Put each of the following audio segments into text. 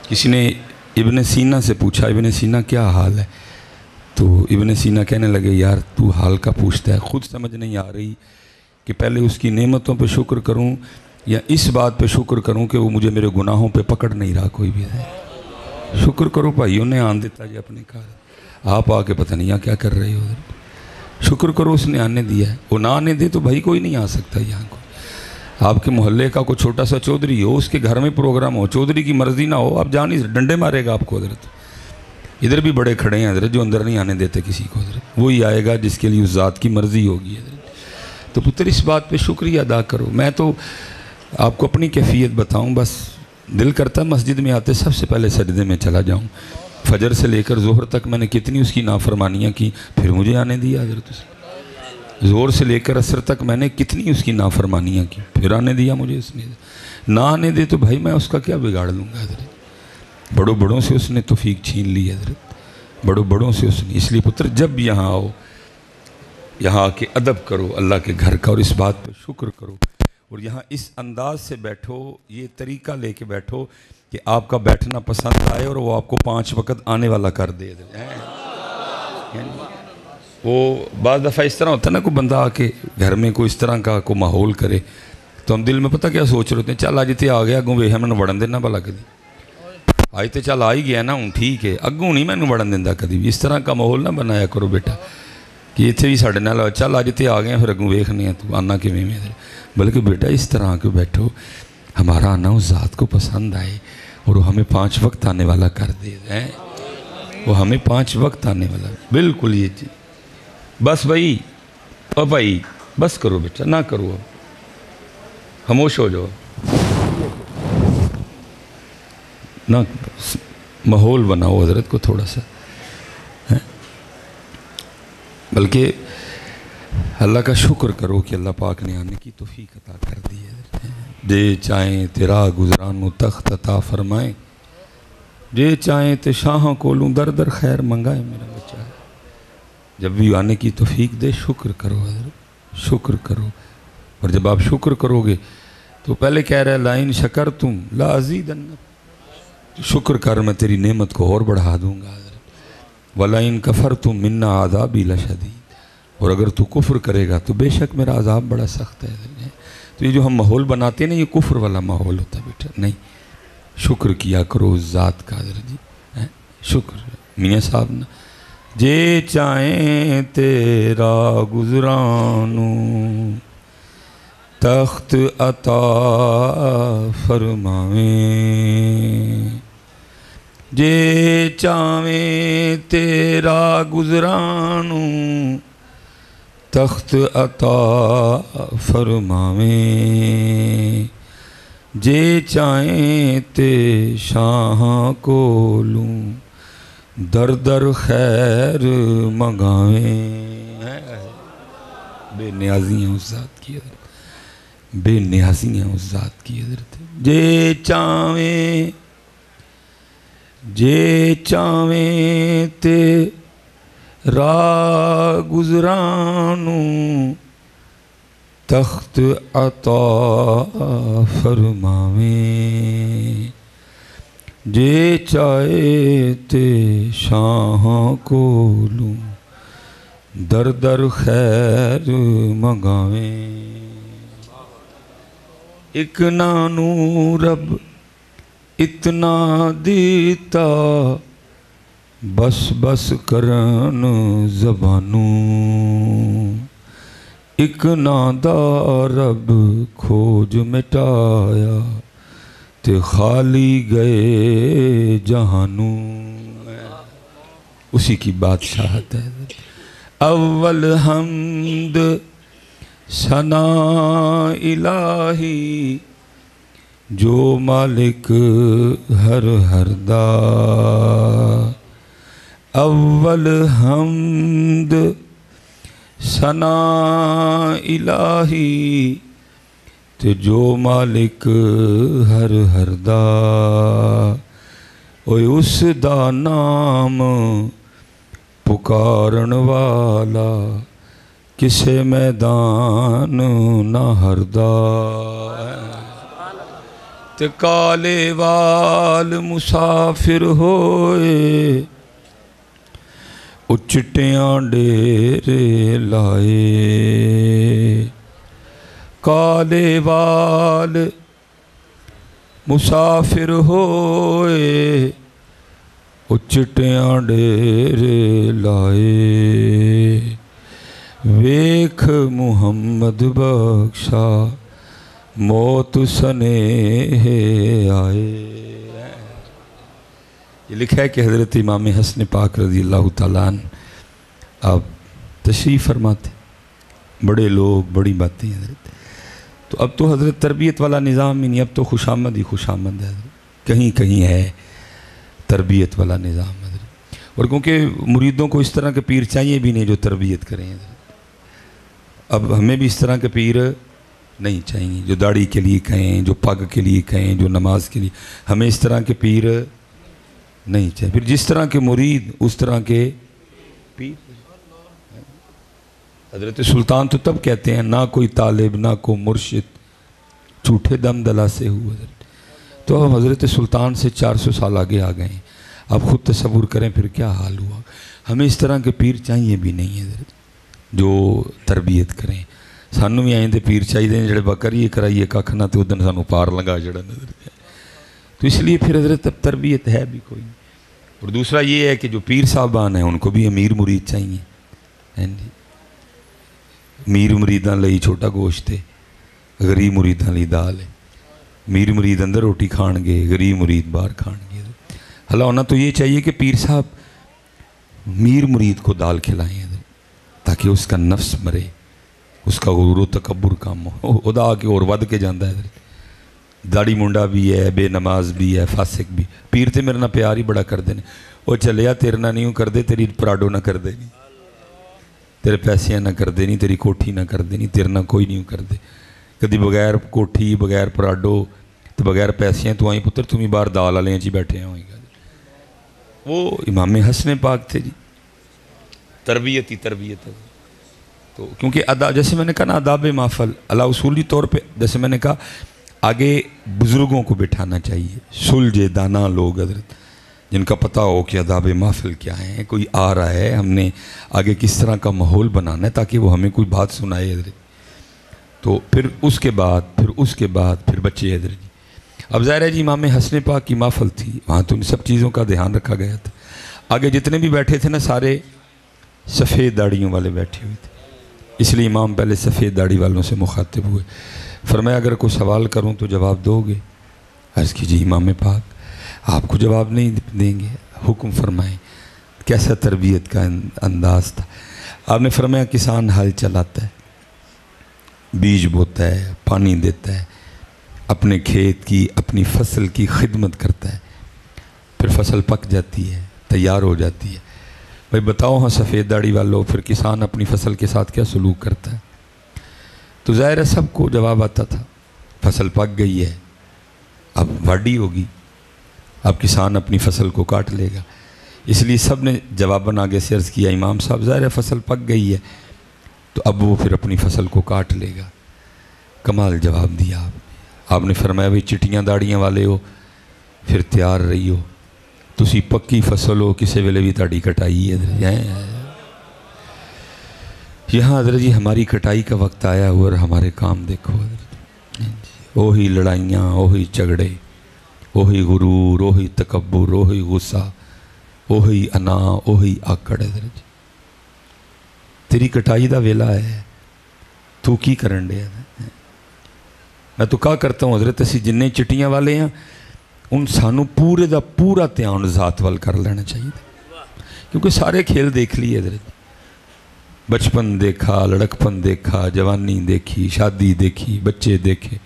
کسی نے ابن سینا سے پوچھا ابن سینا کیا حال ہے، تو ابن سینا کہنے لگے یار تو حال کا پوچھتا ہے، خود سمجھ نہیں آ رہی کہ پہلے اس کی نعمتوں پہ شکر کروں یا اس بات پہ شکر کروں کہ وہ مجھے میرے گناہوں پہ پکڑ نہیں رہا کوئی بھی ہے۔ شکر کرو بھائیوں نے آن دیتا جی اپنے گھر، آپ آ کے پتہ نہیں کیا کر رہے ہو ادھر، شکر کرو اس نے آنے دیا ہے، وہ نہ آنے دے تو بھائی کوئی نہیں آ سکتا یہاں کو۔ آپ کے محلے کا کوئی چھوٹا سا چودھری ہو، اس کے گھر میں پروگرام ہو، چودھری کی مرضی نہ ہو، آپ جان نہیں ڈنڈے مارے گا آپ کو حضرت۔ ادھر بھی بڑے کھڑے ہیں حضرت جو اندر نہیں آنے دیتے کسی کو حضرت، وہی آئے گا جس کے لیے اس ذات کی مرضی ہوگی حضرت۔ تو پتر اس بات پہ شکریہ ادا کرو۔ میں تو آپ کو اپنی کیفیت بتاؤں، بس دل کرتا مسجد میں آتے سب سے پہلے سجدے میں چلا جاؤں۔ فجر سے لے کر ظہر تک میں نے کتنی اس کی نافرمانیاں کی، پھر مجھے آنے دیا حضرت اس نے۔ ظہر سے لے کر عصر تک میں نے کتنی اس کی نافرمانیاں کی، پھر آنے دیا مجھے اس نے۔ نہ آنے دے تو بھائی میں اس کا کیا بگاڑ لوں گا حضرت۔ بڑوں بڑوں سے اس نے توفیق چھین لی حضرت، بڑوں بڑوں سے اس نے۔ اس لیے پتر جب یہاں آؤ، یہاں آ کے ادب کرو اللہ کے گھر کا، اور اس بات پہ شکر کرو، اور یہاں اس انداز سے بیٹھو، یہ طریقہ لے کے بیٹھو کہ آپ کا بیٹھنا پسند آئے اور وہ آپ کو 5 وقت آنے والا کر دے۔ وہ بعض دفعہ اس طرح ہوتا ہے نا، کوئی بندہ آ کے گھر میں کوئی اس طرح کا کوئی ماحول کرے تو ہم دل میں پتہ کیا سوچ رہے ہوتے ہیں، چل آج تے آ گیا اگوں ویخ میں وڑن دینا بھلا کدی، آج تے چل آ ہی گیا نا ہوں ٹھیک ہے، اگوں نہیں میں وڑن دینا کدی بھی۔ اس طرح کا ماحول نہ بنایا کرو بیٹا کہ اتنے بھی ساڈے نال چل اج تے آ گئے پھر اگوں ویکھنے تو آنا کیویں میں، بلکہ بیٹا اس طرح کے بیٹھو ہمارا آنا اس ذات کو پسند آئے اور وہ ہمیں 5 وقت آنے والا کر دے، وہ ہمیں 5 وقت آنے والا، بالکل یہ چیز۔ بس بھائی او بھائی بس کرو بیٹا، نہ کرو، اب خاموش ہو جاؤ، نہ ماحول بناؤ حضرت کو تھوڑا سا، بلکہ اللہ کا شکر کرو کہ اللہ پاک نے آنے کی توفیق عطا کر دی ہے۔ جے چاہیں تیرا گزرانو تخت عطا فرمائیں، جے چاہیں تے شاہاں کولوں در در خیر منگائیں۔ میرا بچہ جب بھی آنے کی توفیق دے شکر کرو حضرت، شکر کرو، اور جب آپ شکر کرو گے تو پہلے کہہ رہا ہے لائن شکرتم لا ازیدنکم، شکر کر میں تیری نعمت کو اور بڑھا دوں گا حضرت، وَلَئِن كَفَرْتُم مِّنَّ عَذَابِي لَشَدِيدٌ، اور اگر تو کفر کرے گا تو بے شک میرا عذاب بڑا سخت ہے۔ تو یہ جو ہم ماحول بناتے ہیں نا، یہ کفر والا ماحول ہوتا ہے بیٹا، نہیں، شکر کیا کرو اس ذات کا حضرت جی، شکر۔ میاں صاحب نا جے چاہیں تیرا گزرانو تخت عطا فرمائیں، جے چاہیں تیرا گزرانو تخت عطا فرمائیں، جے چاہیں تے شاہاں کولوں در در خیر منگاویں۔ بے نیازی ہیں اس ذات کی حضرت، بے نیازی ہیں اس ذات کی حضرت۔ جے چاہیں تے را گزرانو تخت عطا فرماویں، جے چاہے تے شاہاں کولوں در در خیر منگاویں۔ ایک نانو رب اتنا دیتا بس بس کرن زبانوں، ایک نادا رب کھوج مٹایا تے خالی گئے جہانوں۔ اسی کی بادشاہت ہے۔ اول حمد ثنا الہی جو مالک ہر دا، اول حمد ثنا الہی تے جو مالک ہر دا، اوے اس دا نام پکارن والا کسے میدان نہ ہردا۔ تے کالے وال مسافر ہوئے او چٹیاں ڈیرے لائے کالے وال مسافر ہوئے او چٹیاں ڈیرے لائے ویکھ محمد بخشا موت سنے آئے. یہ لکھا ہے کہ حضرت امام حسن پاک رضی اللہ تعالیٰ عنہ آپ تشریف فرماتے بڑے لوگ بڑی باتیں حضرت. تو اب تو حضرت تربیت والا نظام ہی نہیں, اب تو خوشامد ہی خوشامد ہے حضرت, کہیں کہیں ہے تربیت والا نظام حضرت. اور کیونکہ مریدوں کو اس طرح کے پیر چاہیے بھی نہیں جو تربیت کریں حضرت. اب ہمیں بھی اس طرح کے پیر نہیں چاہیے جو داڑھی کے لیے کہیں, جو پگ کے لیے کہیں, جو نماز کے لیے. ہمیں اس طرح کے پیر نہیں چاہیے. پھر جس طرح کے مرید اس طرح کے پیر. حضرت سلطان تو تب کہتے ہیں نہ کوئی طالب نہ کوئی مرشد جھوٹے دم دلا سے ہوا. تو اب حضرت سلطان سے 400 سال آگے آ گئے ہیں. آپ خود تصور کریں پھر کیا حال ہوا. ہمیں اس طرح کے پیر چاہیے بھی نہیں حضرت جو تربیت کریں. سانوں بھی آئیں دے پیر چاہیے جڑے بکریے کرائیے کھ نہ تو ادھر سانوں پار لگا جڑا نظر. تو اس لیے پھر حضرت اب تربیت ہے بھی کوئی نہیں. اور دوسرا یہ ہے کہ جو پیر صاحبان ہیں ان کو بھی امیر مرید چاہیے. جی امیر مریداں لئی چھوٹا گوشت ہے, غریب مریداں لئی دال ہے. امیر مرید اندر روٹی کھان گے, غریب مرید باہر کھان گے. حالا ہونا تو یہ چاہیے کہ پیر صاحب امیر مرید کو دال کھلائیں تاکہ اس کا نفس مرے, اس کا غرور و تکبر کم ہو. خدا کے اور ود کے جاندہ ہے. داڑھی منڈا بھی ہے, بے نماز بھی ہے, فاسق بھی. پیر تے میرے نہ پیار ہی بڑا کر دینے. وہ چلیا تیرے نہ نہیں کر دے, تیری پراڈو نہ کر دے نہیں, تیرے پیسے نہ کر دے نہیں, تیری کوٹھی نہ کر دے نہیں, تیرے نہ کوئی نہیں کر دے. کدی بغیر کوٹھی بغیر پراڈو تو بغیر پیسے تو آئیں پتر تمہیں باہر دال والے جی بیٹھے ہیں. وہ امام حسن پاک تھے جی. تربیت ہی تربیت ہے. تو کیونکہ جیسے میں نے کہا نا آداب محفل اللہ اصولی طور پہ جیسے میں نے کہا آگے بزرگوں کو بٹھانا چاہیے, سلجھے دانا لوگ حضرت جن کا پتہ ہو کہ آداب محفل کیا ہیں. کوئی آ رہا ہے, ہم نے آگے کس طرح کا ماحول بنانا ہے تاکہ وہ ہمیں کوئی بات سنائے حضرت. تو پھر اس کے بعد پھر بچے حضرت جی. اب ظاہر ہے جی امام حسن پاک کی محفل تھی, وہاں تو ان سب چیزوں کا دھیان رکھا گیا تھا. آگے جتنے بھی بیٹھے تھے نا سارے سفید داڑھیوں والے بیٹھے ہوئے تھے, اس لیے امام پہلے سفید داڑھی والوں سے مخاطب ہوئے. فرمایا اگر کوئی سوال کروں تو جواب دو گے؟ عرض کیجیے امام پاک آپ کو جواب نہیں دیں گے, حکم فرمائیں. کیسا تربیت کا انداز تھا. آپ نے فرمایا کسان ہل چلاتا ہے, بیج بوتا ہے, پانی دیتا ہے, اپنے کھیت کی اپنی فصل کی خدمت کرتا ہے, پھر فصل پک جاتی ہے, تیار ہو جاتی ہے. بھائی بتاؤ ہاں سفید داڑھی والوں پھر کسان اپنی فصل کے ساتھ کیا سلوک کرتا ہے؟ تو ظاہر ہے سب کو جواب آتا تھا فصل پک گئی ہے, اب واڈی ہوگی, اب کسان اپنی فصل کو کاٹ لے گا. اس لیے سب نے جواباً آگے سے عرض کیا امام صاحب ظاہر ہے فصل پک گئی ہے تو اب وہ پھر اپنی فصل کو کاٹ لے گا. کمال جواب دیا آپ نے. فرمایا بھائی چٹیاں داڑیاں والے ہو پھر تیار رہی ہو, تسی پکی فصل ہو کسے ویلے بھی تاڑی کٹائی ہے. یہاں حضرت جی ہماری کٹائی کا وقت آیا ہوا اور ہمارے کام دیکھو حضرت. وہی لڑائیاں, وہی جھگڑے, وہی غرور, وہی تکبر, وہی غصہ, وہی انا, وہی آکڑ. حضرت جی تیری کٹائی دا ویلا ہے, تو کی کرن دے. میں تو کہا کرتا ہوں حضرت اسی جنہیں چٹیاں والے ہیں ان سانو پورے دا پورا دھیان ذات وال کر لینا چاہیے, کیونکہ سارے کھیل دیکھ لیے حضرت. بچپن دیکھا, لڑکپن دیکھا, جوانی دیکھی, شادی دیکھی, بچے دیکھے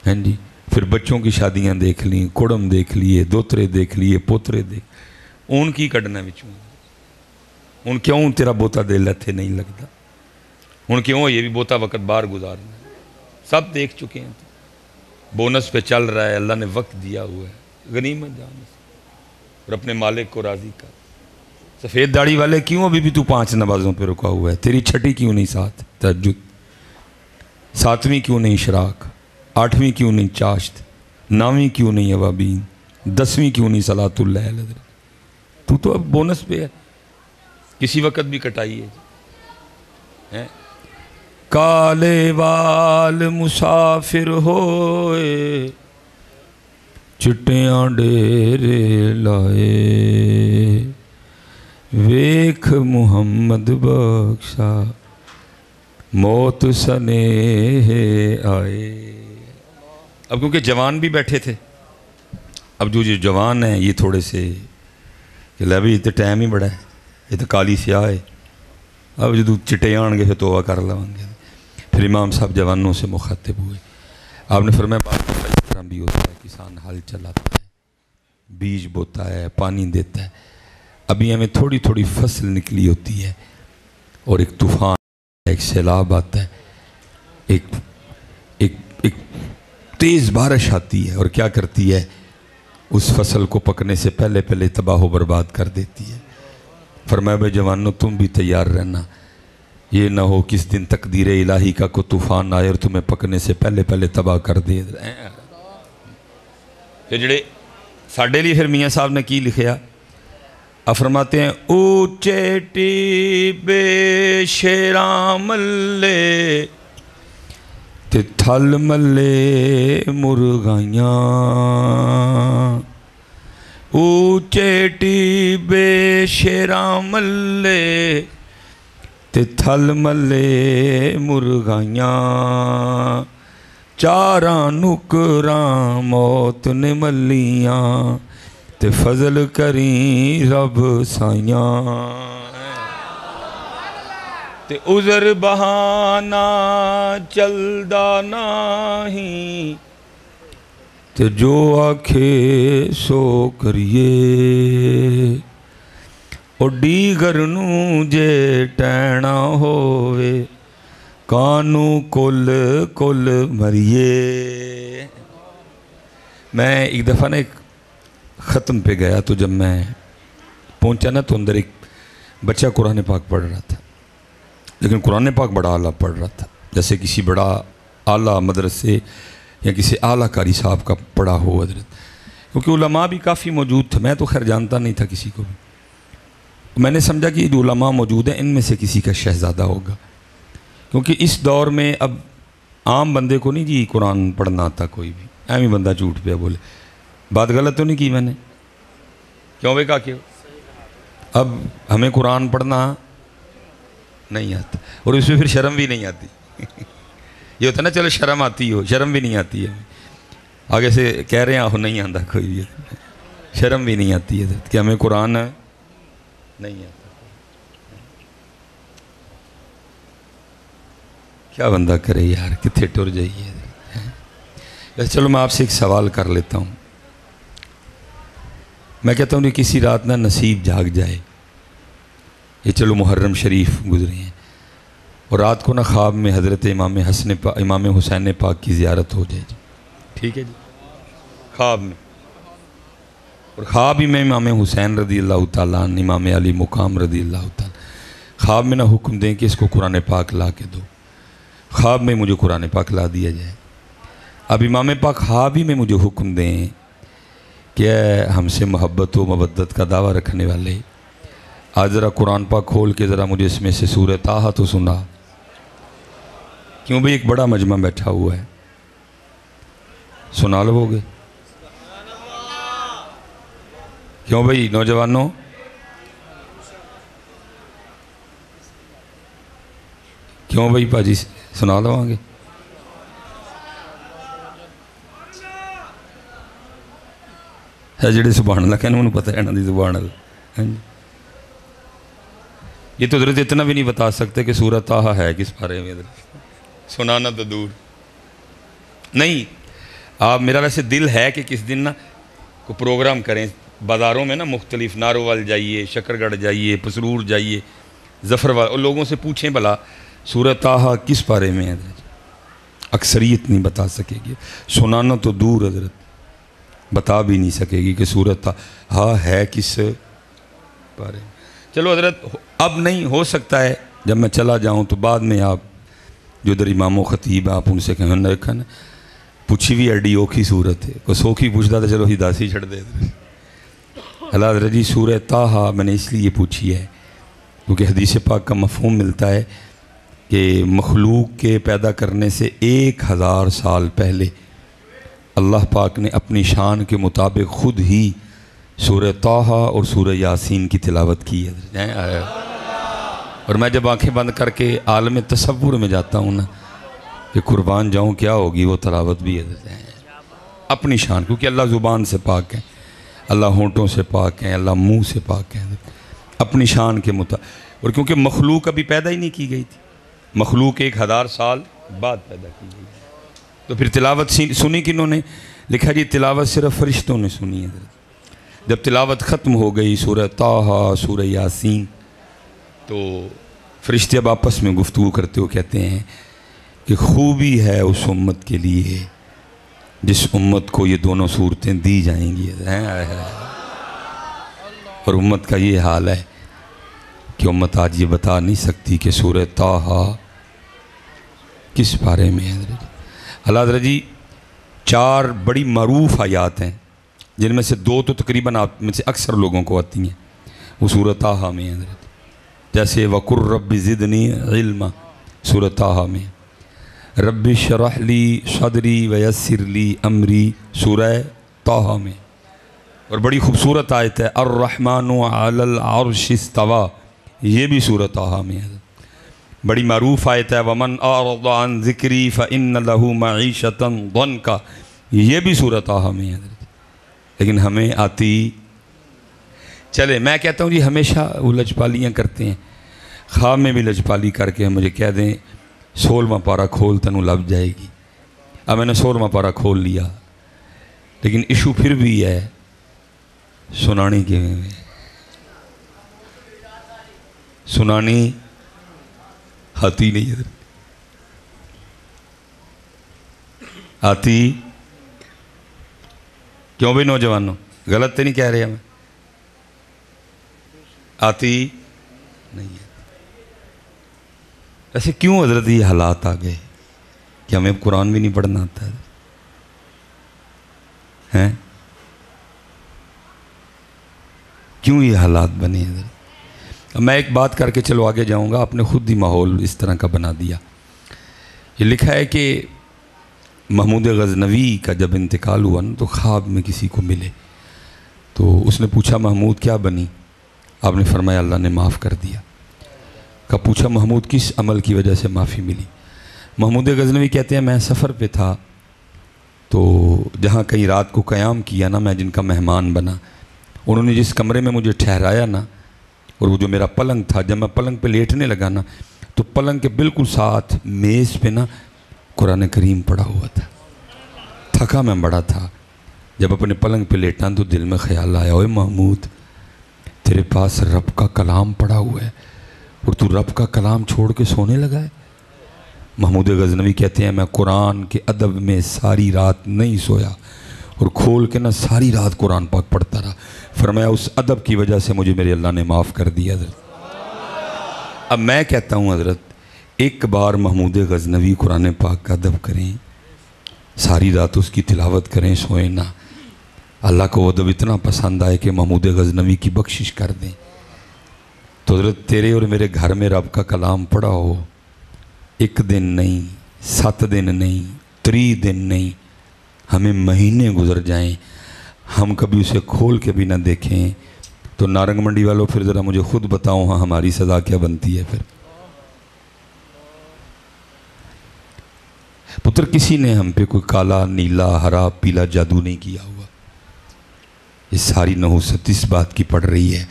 ہیں جی, پھر بچوں کی شادیاں دیکھ لیں, کڑم دیکھ لیے, دوترے دیکھ لیے, پوترے دیکھ. ان کی کڈنا بچوں ان کیوں تیرا بوتا دل اتھے نہیں لگتا, ان کیوں یہ بھی بوتا وقت باہر گزارنا. سب دیکھ چکے ہیں, بونس پہ چل رہا ہے, اللہ نے وقت دیا ہوا ہے, غنیمت جان اور اپنے مالک کو راضی کر. سفید داڑھی والے کیوں ابھی بھی تو 5 نمازوں پہ رکا ہوا ہے؟ تیری چھٹی کیوں نہیں ساتھ تہجد, 7ویں کیوں نہیں اشراق, 8ویں کیوں نہیں چاشت, 9ویں کیوں نہیں اوابین، 10ویں کیوں نہیں صلاۃ اللیل؟ تو اب بونس پہ ہے، کسی وقت بھی کٹائیے۔ کالے وال مسافر ہوئے، چٹیاں ڈیرے لائے، ویکھ محمد بخشا موت سنیہ آئے۔ اب کیونکہ جوان بھی بیٹھے تھے، اب جو جوان ہیں یہ تھوڑے سے کہ لے بھی تو ٹائم ہی بڑا ہے، یہ تو کالی سیاہ ہے، اب جدو چٹے آن گے پھر توبہ کر لوں گے۔ پھر امام صاحب جوانوں سے مخاطب ہوئے، آپ نے فرمایا بات اس طرح بھی ہوتا ہے، کسان ہل چلاتا ہے، بیج بوتا ہے، پانی دیتا ہے، ابھی ہمیں تھوڑی تھوڑی فصل نکلی ہوتی ہے اور ایک طوفان، ایک سیلاب آتا ہے، ایک تیز بارش آتی ہے اور کیا کرتی ہے، اس فصل کو پکنے سے پہلے پہلے تباہ و برباد کر دیتی ہے۔ فرمایا بھائی جوانوں تم بھی تیار رہنا، یہ نہ ہو کس دن تقدیر الہی کا کوئی طوفان آئے اور تمہیں پکنے سے پہلے پہلے تباہ کر دے۔ پھر جڑے ساڈے لیے پھر میاں صاحب نے کی لکھیا، فرماتے ہیں اونچے ٹیبے شیراں ملے تے تھل ملے مرغائیاں، اونچے ٹیبے شیراں ملے تے تھل ملے مرغائیاں، چاراں نکراں موت نے ملیاں تے فضل کریں رب سائیاں، تے عذر بہانہ چلدا نہیں تے جو آکھے سو کریے، او ڈیگر نوں جے ٹینا ہووے کانو کل کل مریے۔ میں ایک دفعہ نا ایک ختم پہ گیا تو جب میں پہنچا نا تو اندر ایک بچہ قرآن پاک پڑھ رہا تھا، لیکن قرآن پاک بڑا اعلیٰ پڑھ رہا تھا، جیسے کسی بڑا اعلیٰ مدرسے یا کسی اعلیٰ قاری صاحب کا پڑھا ہو حضرت، کیونکہ علماء بھی کافی موجود تھے، میں تو خیر جانتا نہیں تھا کسی کو بھی، میں نے سمجھا کہ جو علماء موجود ہیں ان میں سے کسی کا شہزادہ ہوگا، کیونکہ اس دور میں اب عام بندے کو نہیں جی قرآن پڑھنا آتا کوئی بھی، ایم ہی بندہ جھوٹ پہ بولے، بات غلط تو نہیں کی میں نے، کیوں بھائی کہا اب ہمیں قرآن پڑھنا نہیں آتا، اور اس میں پھر شرم بھی نہیں آتی، یہ ہوتا ہے نا چلو شرم آتی ہو، شرم بھی نہیں آتی ہے، آگے سے کہہ رہے ہیں آہو نہیں آتا کوئی بھی، شرم بھی نہیں آتی ہے کہ ہمیں قرآن نہیں آتا، کیا بندہ کرے یار، کتنے ٹر جائیے۔ چلو میں آپ سے ایک سوال کر لیتا ہوں، میں کہتا ہوں کہ کسی رات نہ نصیب جاگ جائے، یہ چلو محرم شریف گزرے ہیں، اور رات کو نہ خواب میں حضرت امام حسین پاک کی زیارت ہو جائے جی، ٹھیک ہے جی، خواب میں، اور خواب ہی میں امام حسین رضی اللہ تعالیٰ عنہ، امام علی مقام رضی اللہ تعالیٰ، خواب میں نہ حکم دیں کہ اس کو قرآن پاک لا کے دو، خواب میں مجھے قرآن پاک لا دیا جائے، اب امام پاک خواب ہی میں مجھے حکم دیں کہ اے ہم سے محبت و مودت کا دعویٰ رکھنے والے، آج ذرا قرآن پاک کھول کے ذرا مجھے اس میں سے سورہ طٰہٰ تو سنا، کیوں بھئی ایک بڑا مجمع بیٹھا ہوا ہے، سنا لو گے؟ کیوں بھئی نوجوانوں؟ کیوں بھئی پاجی سنا لو آگے؟ ہے جڑے سبحان اللہ کہنے انہوں پتہ ہے نا دی سبحان اللہ، یہ تو حضرت اتنا بھی نہیں بتا سکتے کہ سورہ طٰہٰ ہے کس بارے میں، سنانا تو دور نہیں، آپ میرا ویسے دل ہے کہ کس دن نا کو پروگرام کریں بازاروں میں نا، مختلف ناروال جائیے، شکرگڑھ جائیے، پسرور جائیے، ظفروال، اور لوگوں سے پوچھیں بھلا سورہ طٰہٰ کس بارے میں ہے، اکثریت نہیں بتا سکے گی، سنانا تو دور حضرت بتا بھی نہیں سکے گی کہ سورہ طٰہٰ ہے کس بارے میں۔ چلو حضرت اب نہیں ہو سکتا ہے جب میں چلا جاؤں تو بعد میں آپ جو ادھر امام و خطیب آپ ان سے کہیں نہ رکھا نا پوچھی بھی ایڈی اوکھی صورت ہے، کوئی سوکھی پوچھتا تو چلو ہی داسی چھڑ دے۔ اللہ حضرت جی سورہ طٰہٰ میں نے اس لیے پوچھی ہے کیونکہ حدیث پاک کا مفہوم ملتا ہے کہ مخلوق کے پیدا کرنے سے 1000 سال پہلے اللہ پاک نے اپنی شان کے مطابق خود ہی سورہ طٰہٰ اور سورہ یاسین کی تلاوت کی ہے۔ اور میں جب آنکھیں بند کر کے عالم تصور میں جاتا ہوں نا کہ قربان جاؤں کیا ہوگی وہ تلاوت بھی ہے اپنی شان، کیونکہ اللہ زبان سے پاک ہے، اللہ ہونٹوں سے پاک ہے، اللہ منہ سے پاک ہے، اپنی شان کے مطابق۔ اور کیونکہ مخلوق ابھی پیدا ہی نہیں کی گئی تھی، مخلوق 1000 سال بعد پیدا کی گئی، تو پھر تلاوت سنی کنہوں نے؟ لکھا جی تلاوت صرف فرشتوں نے سنی ہے۔ جب تلاوت ختم ہو گئی سورہ طٰہٰ سورہ یاسین تو فرشتے اب آپس میں گفتگو کرتے ہو کہتے ہیں کہ خوبی ہے اس امت کے لیے جس امت کو یہ دونوں صورتیں دی جائیں گی، اور امت کا یہ حال ہے کہ امت آج یہ بتا نہیں سکتی کہ سورہ طٰہٰ کس بارے میں ہے۔ اللہ حضرت جی 4 بڑی معروف آیات ہیں جن میں سے 2 تو تقریباً آپ میں سے اکثر لوگوں کو آتی ہیں، وہ سورہ طٰہٰ میں ہے، جیسے وَقُرْ رَبِّ زِدْنِی عِلْمًا سورہ طٰہٰ میں، رب اشرح لی صدری ویسر لی امری سورہ طٰہٰ میں، اور بڑی خوبصورت آیت ہے الرحمن علی العرش استویٰ، یہ بھی سورہ طٰہٰ میں ہے۔ بڑی معروف آیت ہے ومن اعرض عن ذکری فإن لہ معیشۃ ضنکا، یہ بھی سورہ طٰہٰ میں ہے۔ لیکن ہمیں آتی، چلے میں کہتا ہوں جی ہمیشہ وہ لجپالیاں کرتے ہیں، خواب میں بھی لجپالی کر کے مجھے کہہ دیں 16واں پارہ کھول تنوں لب جائے گی۔ اب میں نے 16واں پارہ کھول لیا، لیکن ایشو پھر بھی ہے سنانی کے میں، سنانی آتی نہیں ہے، آتی کیوں بھی نوجوانوں غلط تو نہیں کہہ رہے ہمیں، آتی نہیں ہے۔ ایسے کیوں حضرت یہ حالات آ گئے کہ ہمیں قرآن بھی نہیں پڑھنا آتا ہے؟ کیوں یہ حالات بنے حضرت؟ میں ایک بات کر کے چلو آگے جاؤں گا، آپ نے خود ہی ماحول اس طرح کا بنا دیا۔ یہ لکھا ہے کہ محمود غزنوی کا جب انتقال ہوا نا تو خواب میں کسی کو ملے، تو اس نے پوچھا محمود کیا بنی؟ آپ نے فرمایا اللہ نے معاف کر دیا۔ کا پوچھا محمود کس عمل کی وجہ سے معافی ملی؟ محمود غزنوی کہتے ہیں میں سفر پہ تھا تو جہاں کئی رات کو قیام کیا نا، میں جن کا مہمان بنا، انہوں نے جس کمرے میں مجھے ٹھہرایا نا، اور وہ جو میرا پلنگ تھا، جب میں پلنگ پہ لیٹنے لگا نا تو پلنگ کے بالکل ساتھ میز پہ نا قرآن کریم پڑا ہوا تھا۔ تھکا میں بڑا تھا، جب اپنے پلنگ پہ لیٹا تو دل میں خیال آیا اوے محمود تیرے پاس رب کا کلام پڑا ہوا ہے اور تو رب کا کلام چھوڑ کے سونے لگا ہے۔ محمود غزنوی کہتے ہیں میں قرآن کے ادب میں ساری رات نہیں سویا اور کھول کے نا ساری رات قرآن پاک پڑھتا رہا۔ فرمایا اس ادب کی وجہ سے مجھے میرے اللہ نے معاف کر دیا حضرت۔ اب میں کہتا ہوں حضرت ایک بار محمود غزنوی قرآن پاک کا ادب کریں، ساری رات اس کی تلاوت کریں، سوئیں نا، اللہ کو وہ ادب اتنا پسند آئے کہ محمود غزنوی کی بخشش کر دیں، تو حضرت تیرے اور میرے گھر میں رب کا کلام پڑا ہو، 1 دن نہیں، 7 دن نہیں، 3 دن نہیں، ہمیں مہینے گزر جائیں، ہم کبھی اسے کھول کے بھی نہ دیکھیں، تو نارنگ منڈی والوں پھر ذرا مجھے خود بتاؤ ہاں ہماری سزا کیا بنتی ہے؟ پھر پتر کسی نے ہم پہ کوئی کالا نیلا ہرا پیلا جادو نہیں کیا ہوا، یہ ساری نحوست اس بات کی پڑ رہی ہے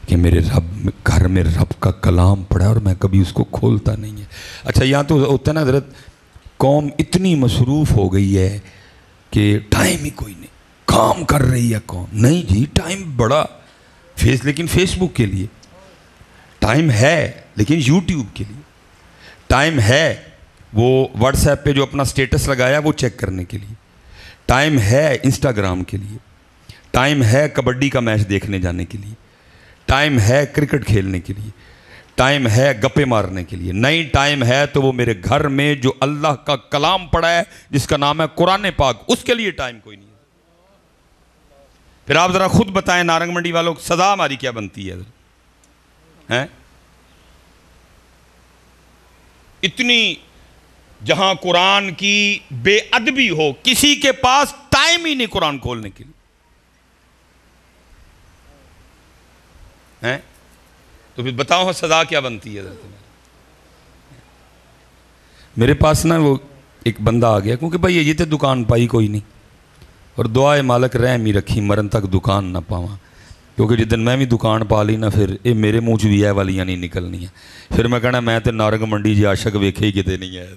کہ میرے رب گھر میں رب کا کلام پڑھا اور میں کبھی اس کو کھولتا نہیں ہے۔ اچھا یہاں تو ہوتا ہے نا حضرت، قوم اتنی مصروف ہو گئی ہے کہ ٹائم ہی کوئی نہیں، کام کر رہی ہے قوم، نہیں جی ٹائم بڑا لیکن فیس بک کے لیے ٹائم ہے، لیکن یوٹیوب کے لیے ٹائم ہے، وہ واٹس ایپ پہ جو اپنا سٹیٹس لگایا وہ چیک کرنے کے لیے ٹائم ہے، انسٹاگرام کے لیے ٹائم ہے، کبڈی کا میچ دیکھنے جانے کے لیے ٹائم ہے، کرکٹ کھیلنے کے لیے ٹائم ہے گپے مارنے کے لیے، نہیں ٹائم ہے تو وہ میرے گھر میں جو اللہ کا کلام پڑھا ہے جس کا نام ہے قرآن پاک، اس کے لیے ٹائم کوئی نہیں ہے۔ پھر آپ ذرا خود بتائیں نارنگ منڈی والوں، سزا ہماری کیا بنتی ہے؟ اتنی جہاں قرآن کی بے ادبی ہو، کسی کے پاس ٹائم ہی نہیں قرآن کھولنے کے لیے، تو پھر بتاؤ سزا کیا بنتی ہے؟ میرے پاس نا وہ ایک بندہ آ گیا، کیونکہ بھائی یہ تے دکان پائی کوئی نہیں، اور دعائے مالک رحم ہی رکھی مرن تک دکان نہ پاواں، کیونکہ جس دن میں بھی دکان پا لی نا پھر یہ میرے منہ چ بھی ہے والیاں نہیں نکلنی ہیں، پھر میں کہنا میں تے نارنگ منڈی جی عاشق ویکھے ہی کتے نہیں ہے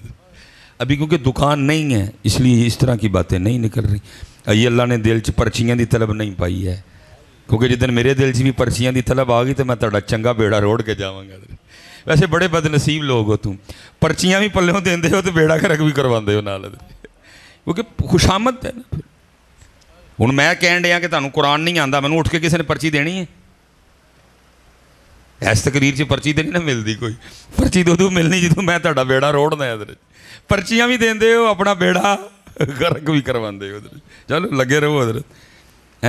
ابھی، کیونکہ دکان نہیں ہے اس لیے اس طرح کی باتیں نہیں نکل رہی۔ یہ اللہ نے دل چ پرچیاں دی طلب نہیں پائی ہے، کیونکہ جس دن میرے دل چ بھی پرچیاں دی طلب آ گئی تو میں تہاڈا چنگا بیڑا روڑ کے جاواں گا۔ ویسے بڑے بد نصیب لوگ ہو تم، پرچیاں بھی پلوں دیندے ہو تو بیڑا گرک بھی کرواندے ہو نال، کیونکہ خوشامد ہے نا۔ پھر ہن میں کہن ڈیا کہ تانوں قرآن نہیں آندا، مینوں اٹھ کے کسی نے پرچی دینی ہے؟ اس تقریر سے پرچی تو نہیں نہ ملتی، کوئی پرچی تو ملنی جدوں میں تہاڈا بیڑا روڑنا ہے۔ ادھر پرچیاں بھی دیندے ہو، اپنا بیڑا گرک بھی کرواندے ہو۔ ادھر چلو لگے رہو حضرت۔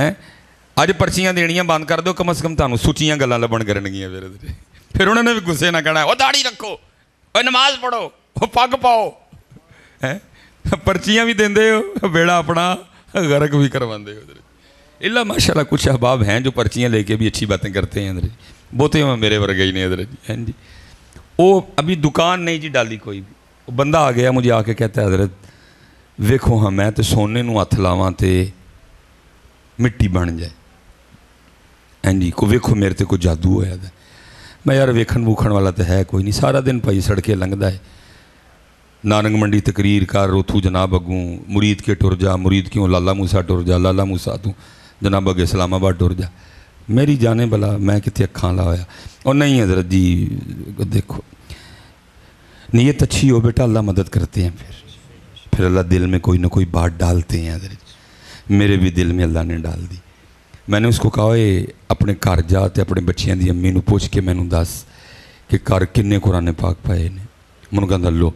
اج پرچیاں دینیاں بند کر دو، کم از کم تانوں سچیاں گلاں لبن کرنگیاں۔ پھر انہوں نے بھی غصے نہ کہنا وہ داڑھی رکھو، وہ نماز پڑھو، وہ پگ پاؤ، پرچیاں بھی دیندے ہو، بیڑا اپنا غرق بھی کرواندے ہو۔ اللہ ماشاء اللہ کچھ احباب ہیں جو پرچیاں لے کے بھی اچھی باتیں کرتے ہیں، بہتے میں میرے ورگے ہی نہیں حضرت جی۔ وہ ابھی دکان نہیں جی ڈالی کوئی بھی، وہ بندہ آ گیا مجھے آ کے کہتا ہے حضرت ویکھو ہاں میں تو سونے نو ہاتھ لاواں تے مٹی بن جائے، ہاں جی کو ویکھو میرے تے کوئی جادو ہوا ہے۔ میں یار ویکھن ووکھن والا تو ہے کوئی نہیں، سارا دن پائی سڑکیں لنگدا ہے، نارنگ منڈی تقریر کر، اتھو جناب اگوں مرید کے ٹر جا، مرید کیوں لالا موسیٰ ٹر جا، لالا موسیٰ تو جناب اگے اسلام آباد ٹر جا۔ میری جانے بلا میں کتے اکھاں لایا، اور نہیں حضرت جی دیکھو نیت اچھی ہو بیٹا اللہ مدد کرتے ہیں، پھر اللہ دل میں کوئی نہ کوئی بات ڈالتے ہیں۔ حضرت میرے بھی دل میں اللہ نے ڈال دی۔ میں نے اس کو کہا اے اپنے گھر جا تے اپنے بچیاں دی امی نو پوچھ کے مینوں دس کہ گھر کنے قرآن پاک پائے نے۔ منوں کہندا لو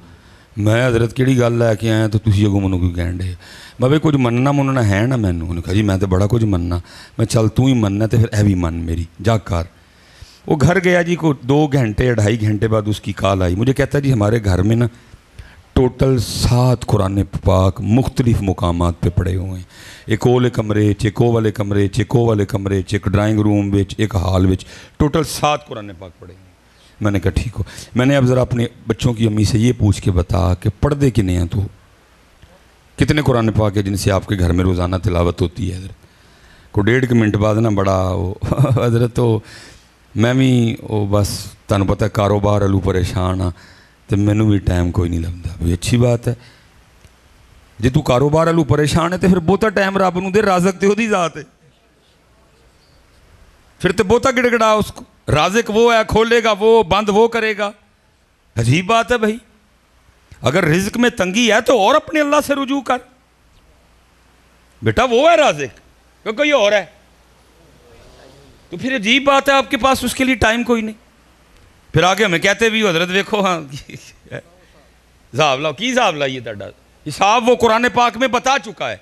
میں حضرت کیڑی گل لے کے آیا تو تسی اگوں منوں کیوں کہن ڈے؟ میں بھائی کچھ مننا ہے نا مینوں؟ انہوں نے کہا جی میں تو بڑا کچھ مننا۔ میں چل تو ہی مننا تو پھر اے بھی من میری جا کر۔ وہ گھر گیا جی کو 2 گھنٹے 2.5 گھنٹے بعد اس کی کال آئی، مجھے کہتا ہے جی ہمارے گھر میں نا ٹوٹل 7 قرآن پاک مختلف مقامات پہ پڑے ہوئے ہیں، ایک والے کمرے ایک والے کمرے ایک والے کمرے ایک ڈرائنگ روم ایک ہال وچ ٹوٹل 7 قرآن پاک پڑے ہوئے ہیں۔ میں نے کہا ٹھیک ہو، میں نے اب ذرا اپنے بچوں کی امی سے یہ پوچھ کے بتا کہ پڑھتے کتنے ہیں، تو کتنے قرآن پاک ہے جن سے آپ کے گھر میں روزانہ تلاوت ہوتی ہے؟ حضرت کو 1.5 منٹ بعد نا بڑا وہ حضرت تو میں بھی وہ بس تمہیں پتہ کاروبار والوں پریشان ہاں تو مینوں بھی ٹائم کوئی نہیں لگتا۔ بھی اچھی بات ہے جی تو کاروبار والوں پریشان ہے تو پھر بہتا ٹائم رب نوں دے، رازق تے وہی ذات ہے، پھر تو بہتا گڑگڑا اس کو، رازق وہ ہے کھولے گا وہ، بند وہ کرے گا۔ عجیب بات ہے بھائی، اگر رزق میں تنگی ہے تو اور اپنے اللہ سے رجوع کر بیٹا، وہ ہے رازق کہ کوئی اور ہے؟ تو پھر عجیب بات ہے آپ کے پاس اس کے لیے ٹائم کوئی نہیں۔ پھر آگے ہمیں کہتے بھی حضرت دیکھو ہاں حساب لاؤ، کی حساب لائیے تہاڈا حساب وہ قرآن پاک میں بتا چکا ہے،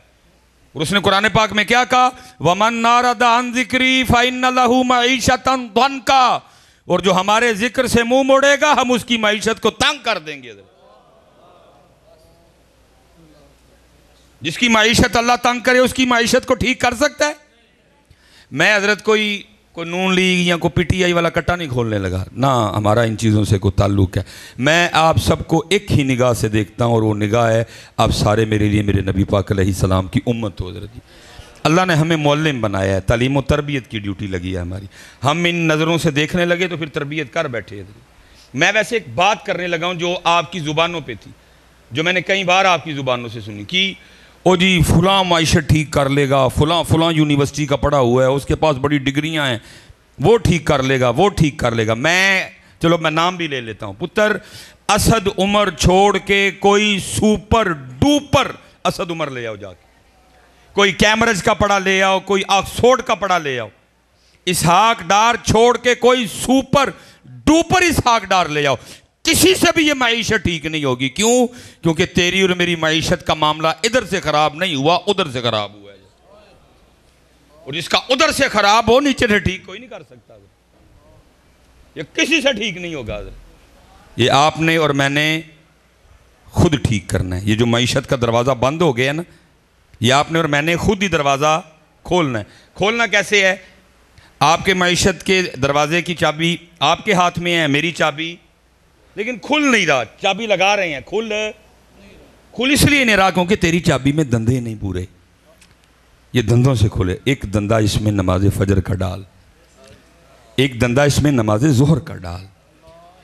اور اس نے قرآن پاک میں کیا کہا وَمَنْ نَارَدَ عَنْ ذِكْرِي فَإِنَّ لَهُ مَعِيشَةً ضَنْكَا، اور جو ہمارے ذکر سے منہ موڑے گا ہم اس کی معیشت کو تنگ کر دیں گے۔ جس کی معیشت اللہ تنگ کرے اس کی معیشت کو ٹھیک کر سکتا ہے؟ میں حضرت کوئی نون لیگ یا کوئی پی ٹی آئی والا کٹا نہیں کھولنے لگا، نہ ہمارا ان چیزوں سے کوئی تعلق ہے۔ میں آپ سب کو ایک ہی نگاہ سے دیکھتا ہوں، اور وہ نگاہ ہے آپ سارے میرے لیے میرے نبی پاک علیہ السلام کی امت ہو۔ حضرت جی اللہ نے ہمیں معلم بنایا ہے، تعلیم و تربیت کی ڈیوٹی لگی ہے ہماری، ہم ان نظروں سے دیکھنے لگے تو پھر تربیت کر بیٹھے۔ میں ویسے ایک بات کرنے لگا ہوں جو آپ کی زبانوں پہ تھی، جو میں نے کئی بار آپ کی زبانوں سے سنی کہ او جی فلاں معیشت ٹھیک کر لے گا، فلاں یونیورسٹی کا پڑھا ہوا ہے، اس کے پاس بڑی ڈگریاں ہیں، وہ ٹھیک کر لے گا، وہ ٹھیک کر لے گا۔ چلو میں نام بھی لے لیتا ہوں، پتر اسد عمر چھوڑ کے کوئی سوپر ڈوپر اسد عمر لے آؤ، جا کے کوئی کیمبرج کا پڑھا لے آؤ، کوئی آکسفورڈ کا پڑھا لے آؤ، اسحاق ڈار چھوڑ کے کوئی سوپر تو اوپر ہی ساکھ ڈار لے جاؤ، کسی سے بھی یہ معیشت ٹھیک نہیں ہوگی. کیوں؟ کیونکہ تیری اور میری معیشت کا معاملہ ادھر سے خراب نہیں ہوا، ادھر سے خراب ہوا ہے. اور جس کا ادھر سے خراب ہو نیچے سے ٹھیک کوئی نہیں کر سکتا، یہ کسی سے ٹھیک نہیں ہوگا. یہ آپ نے اور میں نے خود ٹھیک کرنا ہے. یہ جو معیشت کا دروازہ بند ہو گیا نا، یہ آپ نے اور میں نے خود ہی دروازہ کھولنا ہے. کھولنا کیسے ہے؟ آپ کے معیشت کے دروازے کی چابی آپ کے ہاتھ میں ہے، میری چابی، لیکن کھل نہیں رہا. چابی لگا رہے ہیں، کھل اس لیے نہیں رہا کیونکہ تیری چابی میں دندے نہیں پورے. یہ دندوں سے کھلے. ایک دندہ اس میں نماز فجر کا ڈال، ایک دندہ اس میں نماز ظہر کا ڈال،